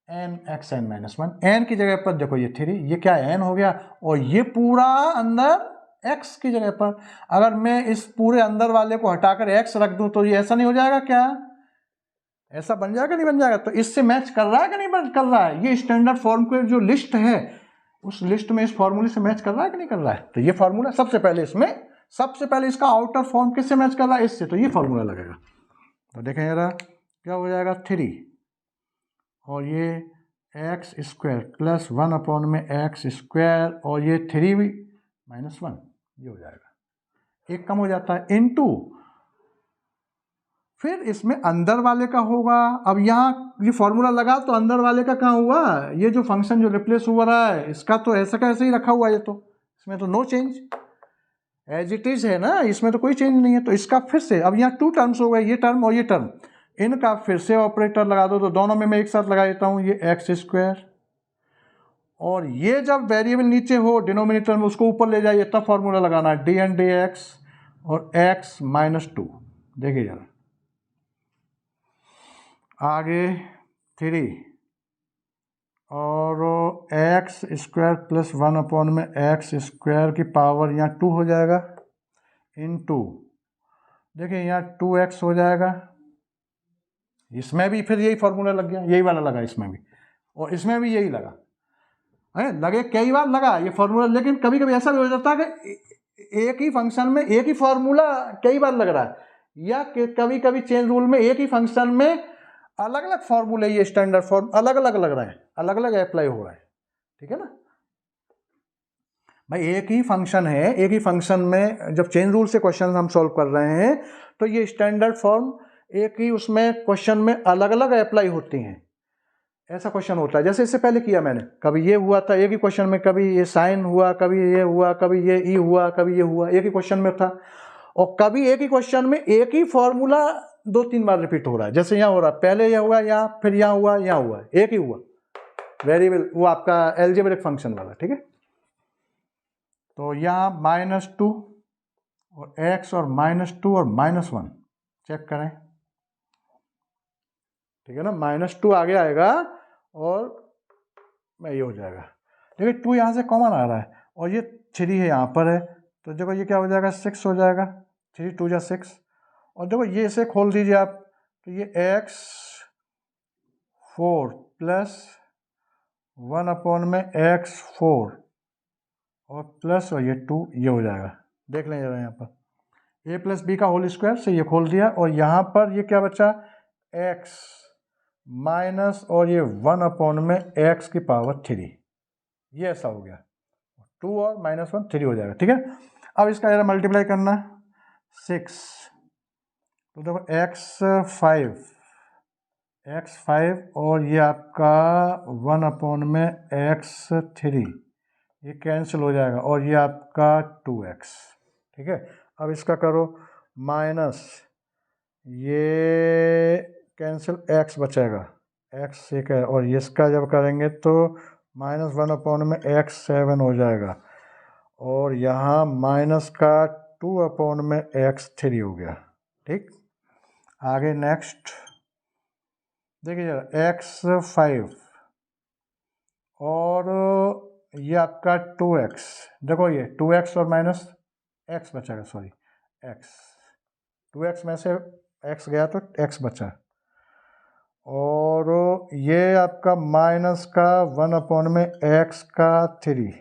n xn minus 1, n की जगह पर देखो ये 3, ये क्या है, n हो गया, और ये पूरा अंदर x की जगह पर। अगर मैं इस पूरे अंदर वाले को हटाकर x रख दूं तो ये ऐसा नहीं हो जाएगा क्या, ऐसा बन जाएगा, नहीं बन जाएगा। तो इससे मैच कर रहा है कि नहीं कर रहा है, ये स्टैंडर्ड फॉर्म की जो लिस्ट है उस लिस्ट में इस फॉर्मूले से मैच कर रहा है कि नहीं कर रहा है। तो ये फॉर्मूला सबसे पहले, इसमें सबसे पहले इसका आउटर फॉर्म किससे मैच कर रहा है, इससे, तो ये फॉर्मूला लगेगा। तो देखें जरा क्या हो जाएगा, 3 और ये एक्स स्क्वायर प्लस 1/में एक्स स्क्वायर और ये 3 माइनस 1, ये हो जाएगा, एक कम हो जाता है, इनटू फिर इसमें अंदर वाले का होगा। अब यहाँ ये फॉर्मूला लगा तो अंदर वाले का कहाँ हुआ, ये जो फंक्शन जो रिप्लेस हुआ रहा है इसका तो ऐसा का ऐसे ही रखा हुआ है, ये तो इसमें तो no change, as it is है ना, इसमें तो कोई चेंज नहीं है। तो इसका फिर से, अब यहाँ 2 टर्म्स हो गए, ये टर्म और ये टर्म, इनका फिर से ऑपरेटर लगा दो। तो दोनों में मैं एक साथ लगा देता हूँ, ये एक्स स्क्वायर, और ये जब वेरिएबल नीचे हो डिनोमिनेटर में, उसको ऊपर ले जाइए, तब फॉर्मूला लगाना है डी एन डी एक्स और एक्स माइनस 2। देखिए जरा आगे 3 और एक्स स्क्वायर प्लस 1 में एक्स स्क्वायर की पावर यहाँ 2 हो जाएगा इनटू, देखिए यहाँ 2x हो जाएगा। इसमें भी फिर यही फॉर्मूला लग गया, यही वाला लगा इसमें भी, और इसमें भी यही लगा है, लगे कई बार लगा ये फॉर्मूला। लेकिन कभी कभी ऐसा भी हो जाता है कि एक ही फंक्शन में एक ही फॉर्मूला कई बार लग रहा है, या कभी कभी चेन रूल में एक ही फंक्शन में अलग अलग फॉर्मूले, ये स्टैंडर्ड फॉर्म अलग अलग लग रहा है, अलग अलग अप्लाई हो रहा है। ठीक है ना भाई, एक ही फंक्शन है, एक ही फंक्शन में जब चेन रूल से क्वेश्चन हम सॉल्व कर रहे हैं तो ये स्टैंडर्ड फॉर्म एक ही उसमें क्वेश्चन में अलग अलग अप्लाई होती हैं। ऐसा क्वेश्चन होता है, जैसे इससे पहले किया मैंने, कभी ये हुआ था एक ही क्वेश्चन में, कभी ये साइन हुआ, कभी ये हुआ, कभी ये ई हुआ, कभी ये हुआ, एक ही क्वेश्चन में था। और कभी एक ही क्वेश्चन में एक ही फॉर्मूला 2-3 बार रिपीट हो रहा है, जैसे यहाँ हो रहा है, पहले यह हुआ, यहाँ फिर यहाँ हुआ, यहाँ हुआ, एक ही हुआ वेरिएबल, वो आपका एल्जेब्रिक फंक्शन वाला। ठीक है, तो यहाँ -2 और x और -2 और -1 चेक करें। ठीक है ना, -2 आगे आएगा और ये हो जाएगा। देखिए 2 यहाँ से कॉमन आ रहा है और ये 3 है यहाँ पर है, तो देखो ये क्या हो जाएगा, 6 हो जाएगा, 3 2 जा 6। और देखो ये इसे खोल दीजिए आप, तो ये x4 प्लस 1 में x4 और प्लस और ये 2, ये हो जाएगा। देख लें जरा यहाँ पर a प्लस बी का होल स्क्वायर से ये खोल दिया, और यहाँ पर ये क्या बचा, x माइनस और ये 1 में x की पावर 3, ये ऐसा हो गया, 2 और -1 3 हो जाएगा। ठीक है, अब इसका जरा मल्टीप्लाई करना, 6, तो देखो x5 और ये आपका 1 में x3, ये कैंसिल हो जाएगा, और ये आपका 2x। ठीक है, अब इसका करो माइनस, ये कैंसिल, x बचेगा, x एक है, और इसका जब करेंगे तो -1 में x7 हो जाएगा, और यहाँ माइनस का 2 में x3 हो गया। ठीक, आगे नेक्स्ट देखिए जरा, x5 और ये आपका 2x, देखो ये 2x और माइनस x बचेगा, सॉरी x, 2x में से x गया तो x बचा, और ये आपका माइनस का 1 में x का 3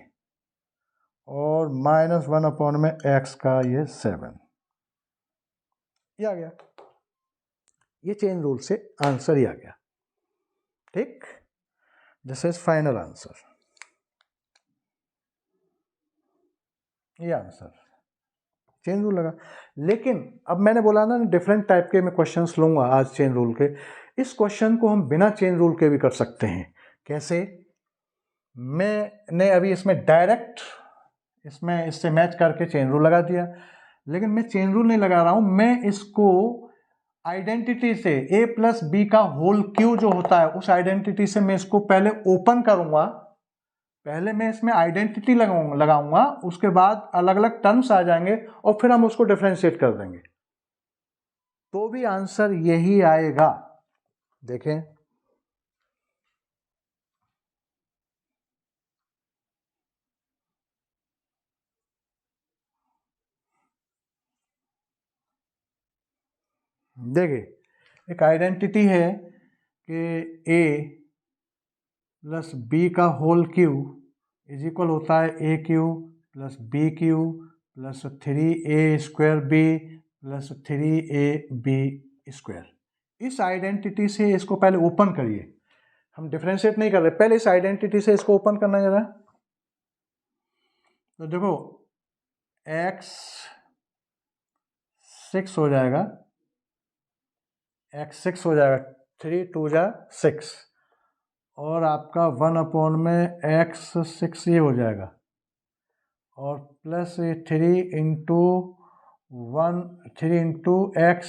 और -1 में x का ये 7, ये आ गया, ये चेन रूल से आंसर ही आ गया। ठीक, दिस इज फाइनल आंसर, ये आंसर चेन रूल लगा। लेकिन अब मैंने बोला ना, डिफरेंट टाइप के मैं क्वेश्चंस लूंगा आज चेन रूल के। इस क्वेश्चन को हम बिना चेन रूल के भी कर सकते हैं। कैसे, मैंने अभी इसमें डायरेक्ट इसमें इससे मैच करके चेन रूल लगा दिया, लेकिन मैं चेन रूल नहीं लगा रहा हूं, मैं इसको आइडेंटिटी से a प्लस बी का होल क्यू जो होता है, उस आइडेंटिटी से मैं इसको पहले ओपन करूंगा, पहले मैं इसमें आइडेंटिटी लगाऊंगा, उसके बाद अलग अलग टर्म्स आ जाएंगे और फिर हम उसको डिफरेंशिएट कर देंगे, तो भी आंसर यही आएगा। देखें, देखिए एक आइडेंटिटी है कि a प्लस बी का होल क्यू इज इक्वल होता है A cube plus B cube plus 3a² B plus 3ab square. इस आइडेंटिटी से इसको पहले ओपन करिए, हम डिफरेंशिएट नहीं कर रहे, पहले इस आइडेंटिटी से इसको ओपन करना जरा। तो देखो x6 हो जाएगा, x6 हो जाएगा, 3 2 जा 6, और आपका 1 में x6 ये हो जाएगा, और प्लस ये 3 इंटू x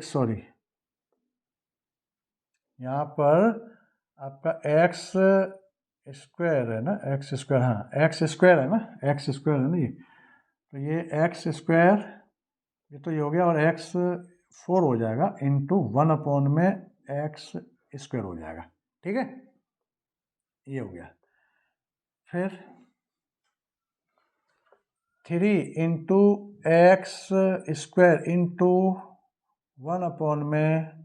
6 यहाँ पर आपका एक्स स्क्वायर है ना, एक्स स्क्वायर, हाँ एक्स स्क्वायर है ना, एक्स स्क्वायर है ना ये, तो ये एक्स स्क्वायर, ये तो ये हो गया, और एक्स 4 हो जाएगा इंटू 1 में एक्स स्क्वायर हो जाएगा, ठीक है, ये हो गया। फिर 3 इंटू एक्स स्क्वायर इंटू 1 में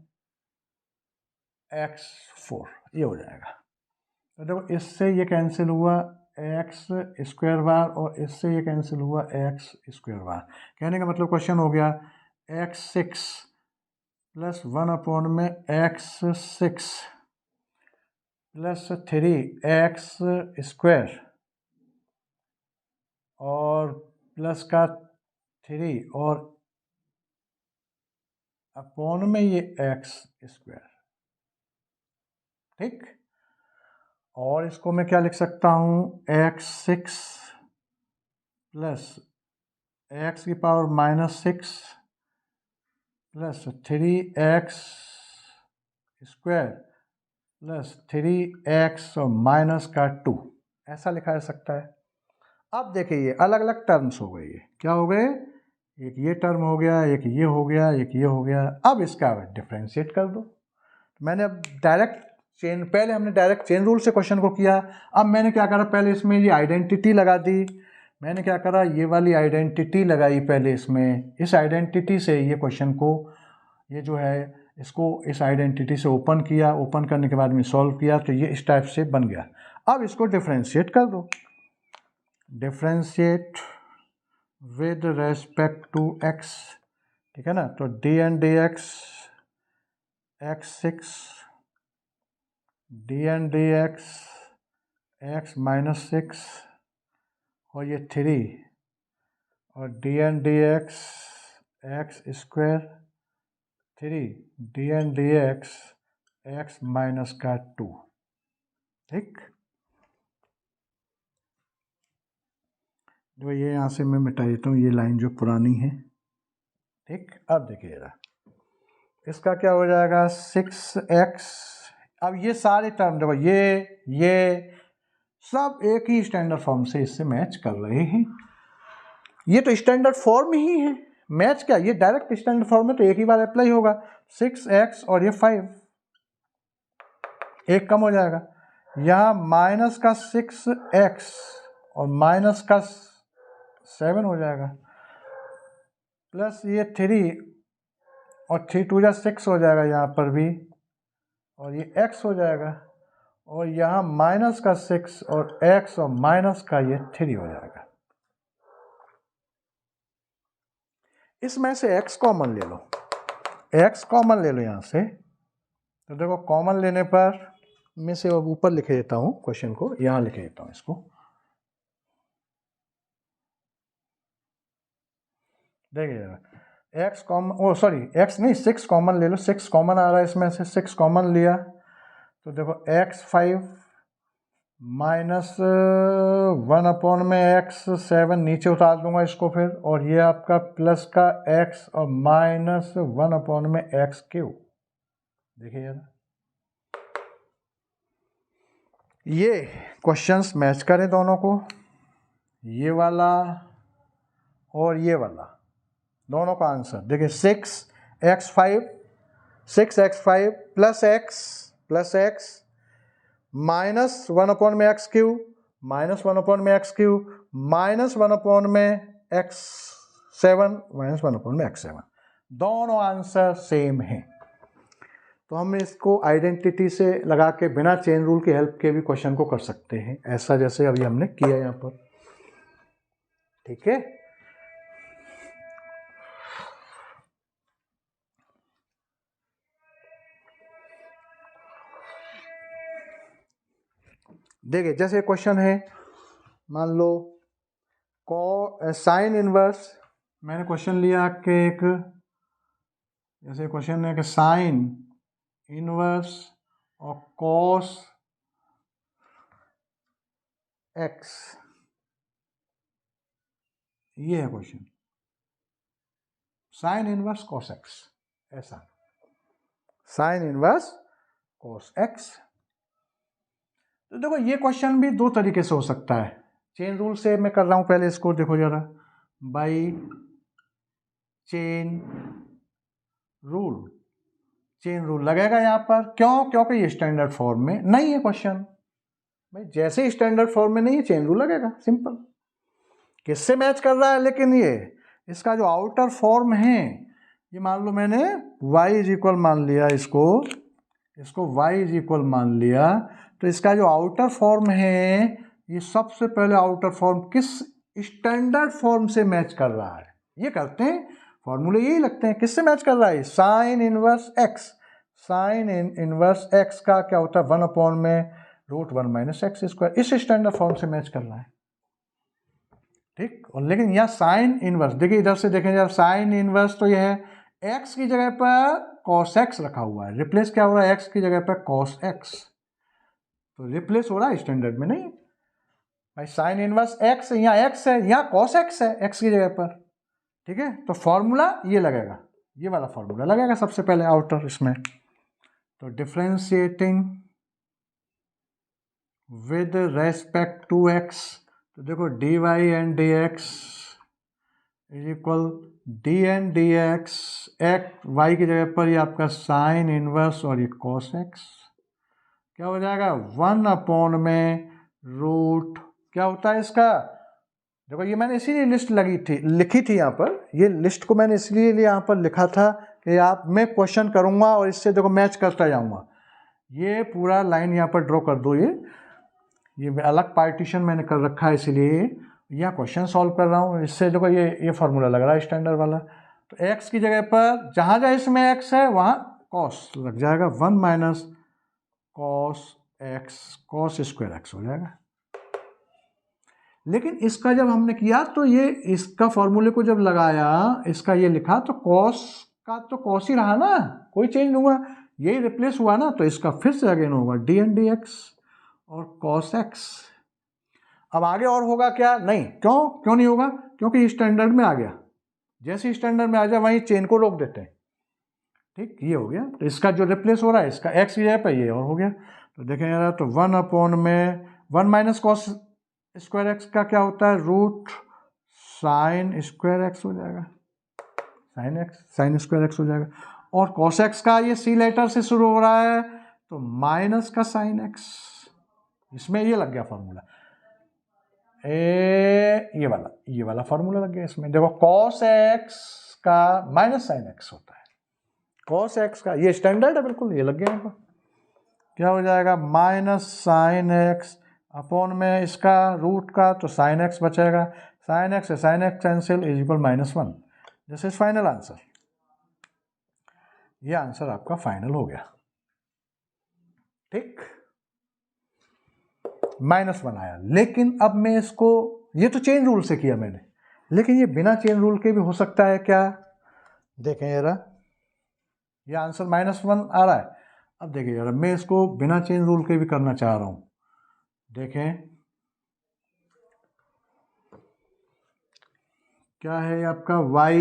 x4, ये हो जाएगा। तो देखो इससे ये कैंसिल हुआ एक्स स्क्वायर बार, और इससे ये कैंसिल हुआ एक्स स्क्वायर बार। कहने का मतलब क्वेश्चन हो गया x6 प्लस 1 में x6 प्लस 3x स्क्वायर और प्लस का 3 और अपॉन में ये x स्क्वायर, ठीक। और इसको मैं क्या लिख सकता हूँ, x6 प्लस x की power -6 plus 3x square plus 3x और माइनस का 2, ऐसा लिखा जा सकता है। अब देखिए ये अलग अलग टर्म्स हो गए, ये क्या हो गए, एक ये टर्म हो गया, एक ये हो गया, एक ये हो गया। अब इसका डिफ्रेंशिएट कर दो। मैंने अब डायरेक्ट चेन, पहले हमने डायरेक्ट चेन रूल से क्वेश्चन को किया, अब मैंने क्या करा, पहले इसमें ये आइडेंटिटी लगा दी। मैंने क्या करा, ये वाली आइडेंटिटी लगाई पहले इसमें, इस आइडेंटिटी से ये क्वेश्चन को, ये जो है इसको इस आइडेंटिटी से ओपन किया, ओपन करने के बाद में सॉल्व किया, तो ये इस टाइप से बन गया। अब इसको डिफ्रेंशिएट कर दो, differentiate with respect to x, ठीक है ना, तो dn dx x6 dn dx x -6 और ये 3 और dn dx x square 3 dn dx x minus का 2, ठीक। जो ये यहाँ से मैं मिटा देता हूँ, ये लाइन जो पुरानी है, ठीक। अब देखिएगा इसका क्या हो जाएगा, 6x, अब ये सारे टर्म देखो, ये सब एक ही स्टैंडर्ड फॉर्म से इससे मैच कर रहे हैं। ये तो स्टैंडर्ड फॉर्म ही है, मैच क्या, ये डायरेक्ट स्टैंडर्ड फॉर्म में तो एक ही बार अप्लाई होगा। 6x और ये 5, एक कम हो जाएगा, यहाँ माइनस का 6x और माइनस का 7 हो जाएगा, प्लस ये 3 और 3 2 जा 6 हो जाएगा यहाँ पर भी, और ये x हो जाएगा, और यहाँ माइनस का 6 और x और माइनस का ये 3 हो जाएगा। इसमें से x कॉमन ले लो, x कॉमन ले लो यहाँ से, तो देखो कॉमन लेने पर मैं से ऊपर लिखे देता हूँ क्वेश्चन को, यहाँ लिखे देता हूँ इसको, देखिए x कॉमन, ओ सॉरी x नहीं 6 कॉमन ले लो, 6 कॉमन आ रहा है इसमें से, 6 कॉमन लिया तो देखो x5 माइनस 1 में x7 नीचे उतार दूंगा इसको फिर, और ये आपका प्लस का x और माइनस 1 में x3, देखिए यार ये क्वेश्चंस मैच करें दोनों को, ये वाला और ये वाला, दोनों का आंसर देखिए 6x5 प्लस x माइनस 1 में x3 माइनस 1 में x3 माइनस 1 में x7 माइनस 1 में x7, दोनों आंसर सेम हैं। तो हम इसको आइडेंटिटी से लगा के बिना चेन रूल की हेल्प के भी क्वेश्चन को कर सकते हैं, ऐसा जैसे अभी हमने किया यहाँ पर, ठीक है। देखिए जैसे क्वेश्चन है, मान लो साइन इनवर्स, मैंने क्वेश्चन लिया कि एक, जैसे क्वेश्चन है कि साइन इनवर्स और कॉस एक्स, ये है question, sine inverse cos x, ऐसा साइन इनवर्स कॉस एक्स। तो देखो ये क्वेश्चन भी दो तरीके से हो सकता है, चेन रूल से मैं कर रहा हूं, पहले इसको देखो जरा, by chain rule, chain rule लगेगा यहां पर, क्यों? क्योंकि ये स्टैंडर्ड फॉर्म में नहीं है क्वेश्चन, भाई जैसे ही स्टैंडर्ड फॉर्म में नहीं है चेन रूल लगेगा, सिंपल। किससे मैच कर रहा है? लेकिन ये इसका जो आउटर फॉर्म है, ये मान लो मैंने y इज इक्वल मान लिया, इसको y इज इक्वल मान लिया, तो इसका जो आउटर फॉर्म है, ये सबसे पहले आउटर फॉर्म किस स्टैंडर्ड फॉर्म से मैच कर रहा है, ये करते हैं फॉर्मूले, यही लगते हैं, किससे मैच कर रहा है? Sine inverse x, sine inverse x का क्या होता है? 1 में √1 माइनस एक्स स्क्वायर, इस स्टैंडर्ड फॉर्म से मैच कर रहा है, ठीक। और लेकिन यहाँ साइन इनवर्स, देखिए इधर से देखें जब साइन इनवर्स, तो यह है एक्स की जगह पर कॉस एक्स रखा हुआ है, रिप्लेस क्या हो रहा है? एक्स की जगह पर कॉस एक्स, तो रिप्लेस हो रहा है, स्टैंडर्ड में नहीं भाई। साइन इनवर्स एक्स, यहाँ एक्स है, यहाँ कॉस एक्स है एक्स की जगह पर, ठीक है। तो फॉर्मूला ये लगेगा, ये वाला फॉर्मूला लगेगा सबसे पहले आउटर इसमें। तो differentiating with respect to x, तो देखो d y and d x is equal d n d x, x y की जगह पर ये आपका साइन इनवर्स और ये कॉस एक्स, क्या हो जाएगा? 1 में रूट, क्या होता है इसका? देखो ये मैंने इसीलिए लिस्ट लिखी थी यहाँ पर, ये लिस्ट को मैंने इसलिए यहाँ पर लिखा था कि आप, मैं क्वेश्चन करूँगा और इससे देखो मैच करता जाऊँगा। ये पूरा लाइन यहाँ पर ड्रॉ कर दो, ये अलग पार्टीशन मैंने कर रखा है, इसलिए यहाँ क्वेश्चन सॉल्व कर रहा हूँ, इससे देखो ये फॉर्मूला लग रहा है स्टैंडर्ड वाला। तो x की जगह पर जहाँ जहाँ इसमें x है वहाँ cos लग जाएगा, 1 minus cos x, cos square x हो जाएगा। लेकिन इसका जब हमने किया तो ये इसका फॉर्मूले को जब लगाया, इसका ये लिखा, तो कॉस का तो कॉस ही रहा ना, कोई चेंज नहीं हुआ, यही रिप्लेस हुआ ना, तो इसका फिर से अगेन होगा डी एन डी एक्स और कॉस एक्स। अब आगे और होगा क्या? नहीं, क्यों नहीं होगा? क्योंकि स्टैंडर्ड में आ गया, जैसे स्टैंडर्ड में आ जाए वहीं चेन को रोक देते हैं, ठीक। ये हो गया, तो इसका जो रिप्लेस हो रहा है इसका एक्स की जगह पर ये और हो गया। तो देखें यार, तो 1 में 1 माइनस कॉस स्क्वायर एक्स का क्या होता है? रूट साइन स्क्वायर एक्स हो जाएगा, sine x, sine square x हो जाएगा। और कॉस एक्स का ये सी लेटर से शुरू हो रहा है, तो माइनस का साइन एक्स, इसमें ये लग गया फॉर्मूला, ये वाला फॉर्मूला लग गया इसमें। देखो कॉस एक्स का माइनस साइन एक्स होता है, कॉस एक्स का, ये स्टैंडर्ड है बिल्कुल, ये लग गया यहाँ पर। क्या हो जाएगा? माइनस साइन एक्स अपॉन में इसका रूट का, तो साइन एक्स बचेगा, साइन एक्स है sine x cancel, is equal -1। This is final answer, ये आंसर आपका फाइनल हो गया, ठीक। -1 आया। लेकिन अब मैं इसको, ये तो चेन रूल से किया मैंने, लेकिन ये बिना चेन रूल के भी हो सकता है क्या? देखें जरा, ये आंसर -1 आ रहा है। अब देखिए जरा, मैं इसको बिना चेन रूल के भी करना चाह रहा हूं, देखें क्या है आपका y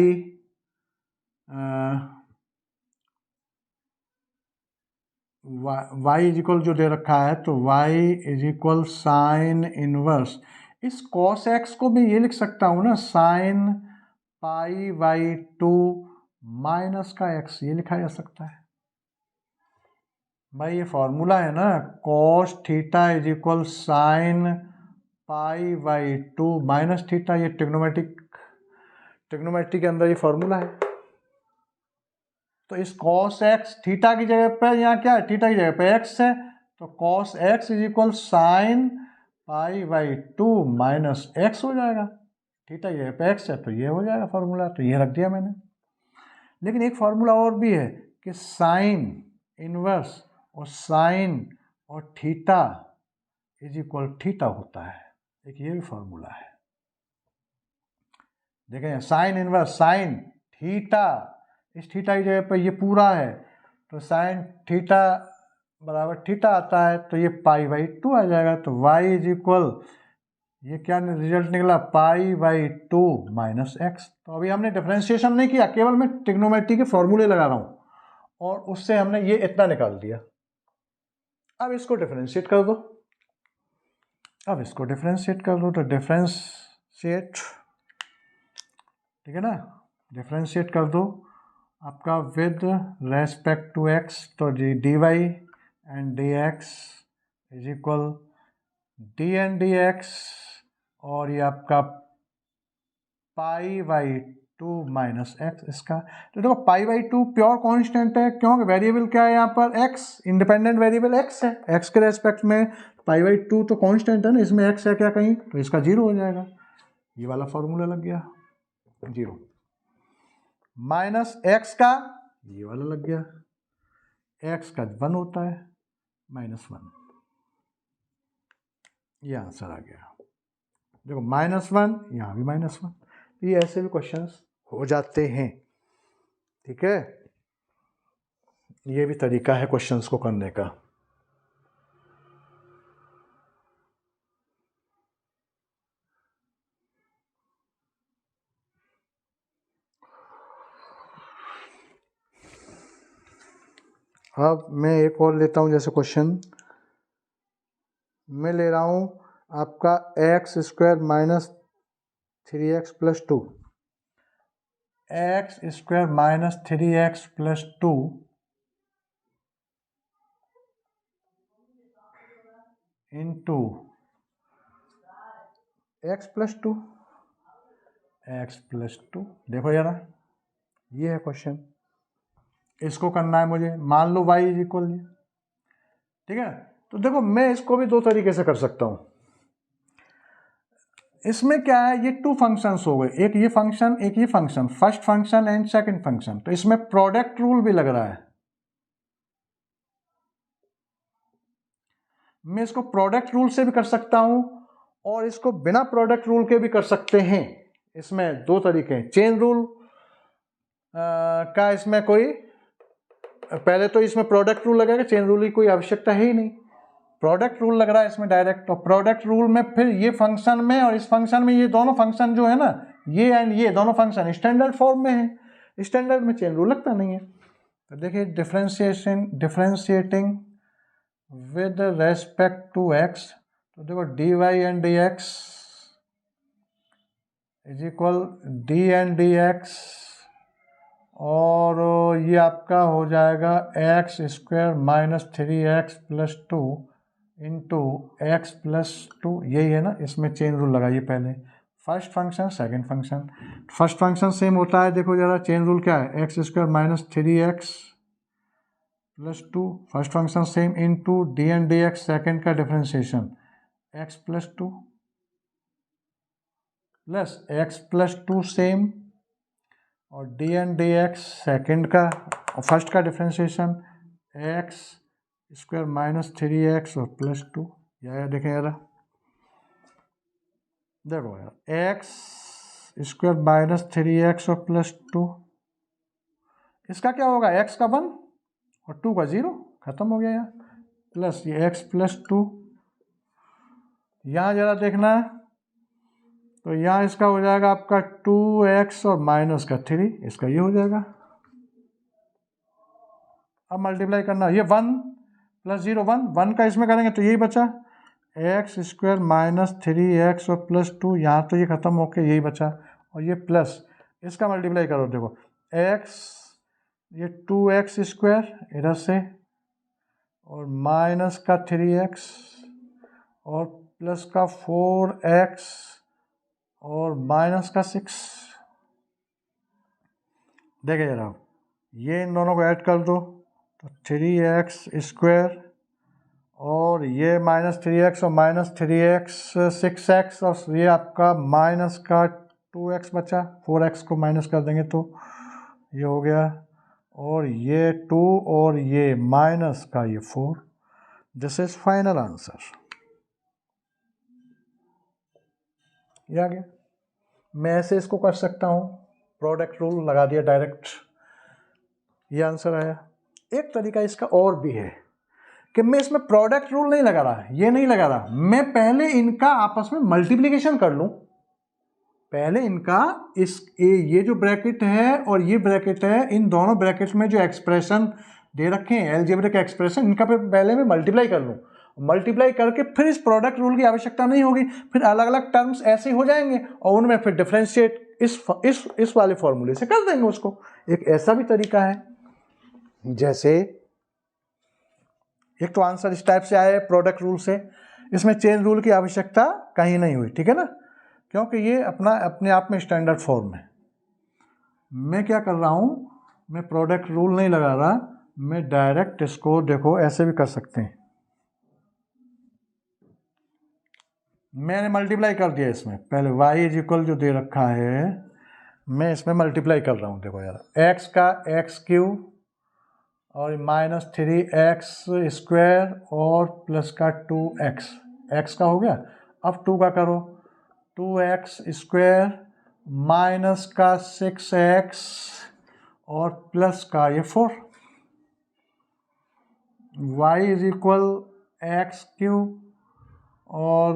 इज इक्वल जो दे रखा है, तो y is equal sine inverse, इस cos x को मैं ये लिख सकता हूँ ना, साइन π/2 माइनस का x, ये लिखा जा सकता है भाई। ये फॉर्मूला है ना, cos theta is equal sine π/2 minus theta, ये ट्रिग्नोमेट्री के अंदर ये फॉर्मूला है। तो इस cos x थीटा की जगह पर, यहाँ क्या है? थीटा की जगह पर x है, तो cos x is equal sine π/2 minus x हो जाएगा, थीटा की जगह पर x है, तो ये हो जाएगा फॉर्मूला, तो ये रख दिया मैंने। लेकिन एक फॉर्मूला और भी है कि साइन इनवर्स और साइन और थीटा इज इक्वल थीटा होता है, एक ये भी फॉर्मूला है। देखें, साइन इनवर्स साइन थीटा, इस थीटा की जगह पर ये पूरा है, तो साइन थीटा बराबर थीटा आता है, तो ये π/2 आ जाएगा। तो y इज इक्वल ये क्या रिजल्ट निकला, π/2 माइनस एक्स। तो अभी हमने डिफरेंशिएशन नहीं किया, केवल मैं ट्रिग्नोमेट्री के फॉर्मूले लगा रहा हूँ और उससे हमने ये इतना निकाल दिया। अब इसको डिफरेंशिएट कर दो, तो डिफरेंशिएट, ठीक है ना, डिफरेंशिएट कर दो आपका विद रेस्पेक्ट टू एक्स, तो dy and dx is equal dn dx, और ये आपका π/2 माइनस एक्स इसका। तो देखो π/2 प्योर कांस्टेंट है, क्योंकि वेरिएबल क्या है यहाँ पर, x, इंडिपेंडेंट वेरिएबल x है, x के रेस्पेक्ट में π/2 तो कांस्टेंट है ना, इसमें x है क्या कहीं, तो इसका 0 हो जाएगा। ये वाला फॉर्मूला लग गया 0, माइनस x का ये वाला लग गया, x का 1 होता है, -1, ये आंसर आ गया। देखो -1, यहाँ भी -1, ये ऐसे भी क्वेश्चंस हो जाते हैं, ठीक है। ये भी तरीका है क्वेश्चंस को करने का। अब मैं एक और लेता हूं, जैसे क्वेश्चन मैं ले रहा हूं आपका x² minus 3x plus 2, x² minus 3x plus 2 into x plus 2, देखो यार ये है क्वेश्चन, इसको करना है मुझे। मान लो y इज इक्वल, ठीक है। तो देखो मैं इसको भी दो तरीके से कर सकता हूं। इसमें क्या है, ये 2 फंक्शंस हो गए, एक ये फंक्शन एक ये function, first function and second function. तो इसमें प्रोडक्ट रूल भी लग रहा है, मैं इसको प्रोडक्ट रूल से भी कर सकता हूं और इसको बिना प्रोडक्ट रूल के भी कर सकते हैं। इसमें 2 तरीके हैं। चेन रूल का इसमें कोई, पहले तो इसमें प्रोडक्ट रूल लगेगा, चेन रूल की कोई आवश्यकता है ही नहीं, प्रोडक्ट रूल लग रहा है इसमें डायरेक्ट। तो प्रोडक्ट रूल में फिर ये फंक्शन में और इस फंक्शन में, ये दोनों फंक्शन जो है ना, ये एंड ये दोनों फंक्शन स्टैंडर्ड फॉर्म में है, स्टैंडर्ड में चेन रूल लगता नहीं है। तो देखिए differentiating with respect to x, तो देखो dy and dx is equal dn/dx, और ये आपका हो जाएगा x² minus 3x plus 2 into x plus 2, यही है ना, इसमें चेन रूल लगाइए पहले, first function second function. First function same होता है, देखो जरा चेन रूल क्या है, x² minus 3x plus 2, first function same, into dn/dx second का differentiation, x plus 2 plus x plus 2 same, और dn/dx सेकंड का और फर्स्ट का डिफरेंशिएशन, x² माइनस 3x और प्लस 2। यार देखें यार, देखो यार x² माइनस 3x और प्लस 2, इसका क्या होगा, x का 1 और 2 का 0, खत्म हो गया यार, प्लस ये x प्लस 2। यहाँ जरा देखना है, तो यहाँ इसका हो जाएगा आपका 2x और माइनस का 3, इसका ये हो जाएगा। अब मल्टीप्लाई करना, ये 1 प्लस 0 1 का इसमें करेंगे तो यही बचा, x² माइनस 3x और प्लस 2, यहाँ तो ये खत्म होके यही बचा, और ये प्लस इसका मल्टीप्लाई करो, देखो x, ये 2x² इधर से, और माइनस का 3x और प्लस का 4x और माइनस का 6। देखे जरा, ये इन दोनों को ऐड कर दो तो 3x² और ये माइनस 3x और माइनस 3x 6x, और ये आपका माइनस का 2x बचा, 4x को माइनस कर देंगे तो ये हो गया, और ये 2 और ये माइनस का ये 4। This is final answer. ये आ गया। मैं ऐसे इसको कर सकता हूँ, प्रोडक्ट रूल लगा दिया डायरेक्ट, ये आंसर आया। एक तरीका इसका और भी है कि मैं इसमें प्रोडक्ट रूल नहीं लगा रहा, ये नहीं लगा रहा, मैं पहले इनका आपस में मल्टीप्लिकेशन कर लूं, पहले इनका ये जो ब्रैकेट है और ये ब्रैकेट है, इन दोनों ब्रैकेट्स में जो एक्सप्रेशन दे रखे हैं अलजेब्रिक एक्सप्रेशन, इनका पहले मैं मल्टीप्लाई कर लूं, मल्टीप्लाई करके फिर इस प्रोडक्ट रूल की आवश्यकता नहीं होगी, फिर अलग अलग टर्म्स ऐसे हो जाएंगे और उनमें फिर डिफरेंशिएट इस वाले फॉर्मूले से कर देंगे उसको। एक ऐसा भी तरीका है, जैसे एक तो आंसर इस टाइप से आया प्रोडक्ट रूल से, इसमें चेन रूल की आवश्यकता कहीं नहीं हुई, ठीक है ना, क्योंकि ये अपने आप में स्टैंडर्ड फॉर्म है। मैं क्या कर रहा हूं, मैं प्रोडक्ट रूल नहीं लगा रहा, मैं डायरेक्ट इसको देखो ऐसे भी कर सकते हैं, मैंने मल्टीप्लाई कर दिया इसमें, पहले y इज इक्वल जो दे रखा है मैं इसमें मल्टीप्लाई कर रहा हूँ, देखो यार x का x³ और -3x² और प्लस का 2x, x का हो गया, अब 2 का करो, 2x² माइनस का 6x और प्लस का ये 4, y इज इक्वल x³ और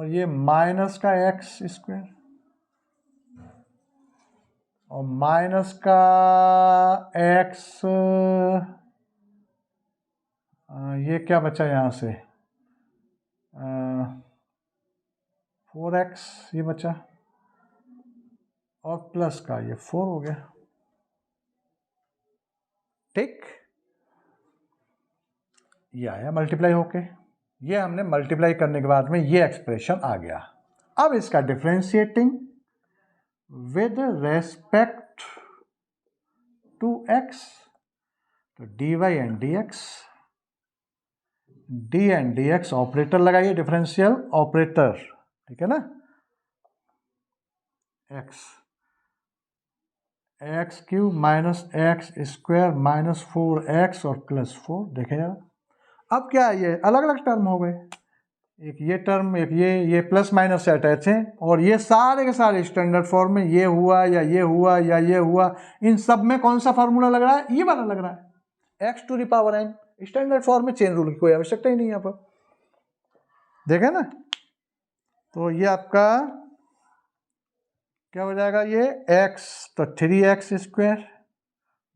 ये माइनस का x² और माइनस का x, ये क्या बचा यहाँ से 4x ये बचा और प्लस का ये 4 हो गया, ठीक, ये आया मल्टीप्लाई होके, ये हमने मल्टीप्लाई करने के बाद में ये एक्सप्रेशन आ गया। अब इसका differentiating with respect to x, तो dy एंड dx ऑपरेटर लगाइए, डिफरेंशियल ऑपरेटर, ठीक है ना, x³ minus x² minus 4x और प्लस 4, देखें यार अब क्या है, ये अलग अलग टर्म हो गए, एक ये टर्म, एक ये प्लस माइनस से अटैच है, और ये सारे के सारे स्टैंडर्ड फॉर्म में ये हुआ या ये हुआ या ये हुआ, इन सब में कौन सा फार्मूला लग रहा है, ये वाला लग रहा है, x⁴n, स्टैंडर्ड फॉर्म में चेन रूल की कोई आवश्यकता ही नहीं यहाँ पर, देखें ना, तो ये आपका क्या हो जाएगा, ये x तो 3x²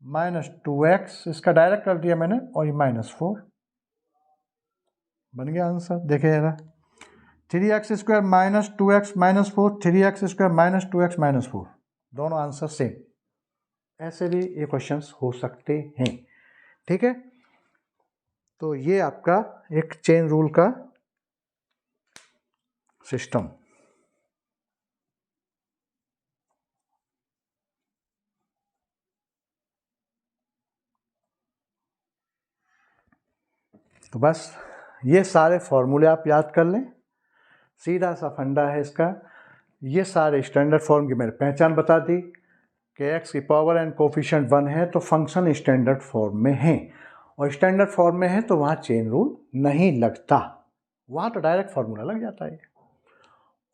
माइनस 2x, इसका डायरेक्ट कर दिया मैंने, और ये -4 बन गया आंसर, देखे जरा 3x² minus 2x minus 4, 3x² minus 2x minus 4, दोनों आंसर सेम, ऐसे भी ये क्वेश्चंस हो सकते हैं, ठीक है। तो ये आपका एक चेन रूल का सिस्टम। तो बस ये सारे फॉर्मूले आप याद कर लें, सीधा सा फंडा है इसका, ये सारे स्टैंडर्ड फॉर्म की मैंने पहचान बता दी कि x की पावर एंड कोफिशिएंट 1 है तो फंक्शन स्टैंडर्ड फॉर्म में है, और स्टैंडर्ड फॉर्म में है तो वहाँ चेन रूल नहीं लगता, वहाँ तो डायरेक्ट फार्मूला लग जाता है।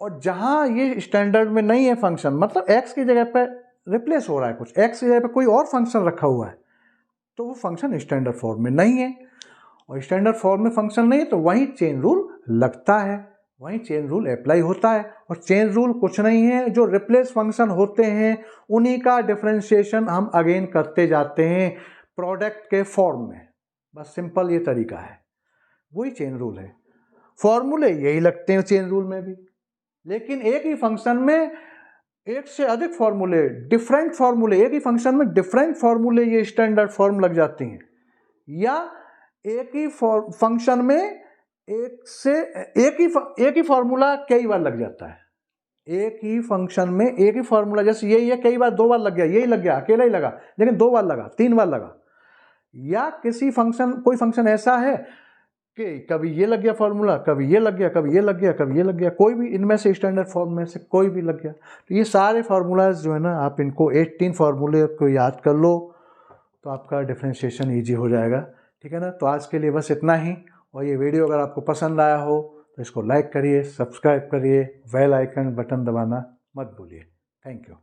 और जहाँ ये स्टैंडर्ड में नहीं है फंक्शन, मतलब x की जगह पर रिप्लेस हो रहा है कुछ, x की जगह पर कोई और फंक्शन रखा हुआ है, तो वो फंक्शन स्टैंडर्ड फॉर्म में नहीं है, और स्टैंडर्ड फॉर्म में फंक्शन नहीं है तो वहीं चेन रूल लगता है, वहीं चेन रूल अप्लाई होता है। और चेन रूल कुछ नहीं है, जो रिप्लेस फंक्शन होते हैं उन्हीं का डिफरेंशिएशन हम अगेन करते जाते हैं प्रोडक्ट के फॉर्म में, बस सिंपल ये तरीका है, वही चेन रूल है। फॉर्मूले यही लगते हैं चेन रूल में भी, लेकिन एक ही फंक्शन में एक से अधिक फॉर्मूले, डिफरेंट फॉर्मूले, एक ही फंक्शन में डिफरेंट फॉर्मूले ये स्टैंडर्ड फॉर्म लग जाती हैं, या एक ही फंक्शन में एक ही फॉर्मूला कई बार लग जाता है, एक ही फंक्शन में एक ही फॉर्मूला, जैसे यही है कई बार 2 बार लग गया, यही लग गया, अकेला ही लगा, लेकिन 2 बार लगा, 3 बार लगा, या किसी फंक्शन, कोई फंक्शन ऐसा है कि कभी ये लग गया फॉर्मूला, कभी ये लग गया, कभी ये लग गया, कभी ये लग गया, कोई भी इनमें से स्टैंडर्ड फॉर्म में से कोई भी लग गया। तो ये सारे फार्मूलाज जो है ना, आप इनको 18 फार्मूले को याद कर लो तो आपका डिफरेंशिएशन ईजी हो जाएगा, ठीक है ना। तो आज के लिए बस इतना ही, और ये वीडियो अगर आपको पसंद आया हो तो इसको लाइक करिए, सब्सक्राइब करिए, बेल आइकन बटन दबाना मत भूलिए। Thank you.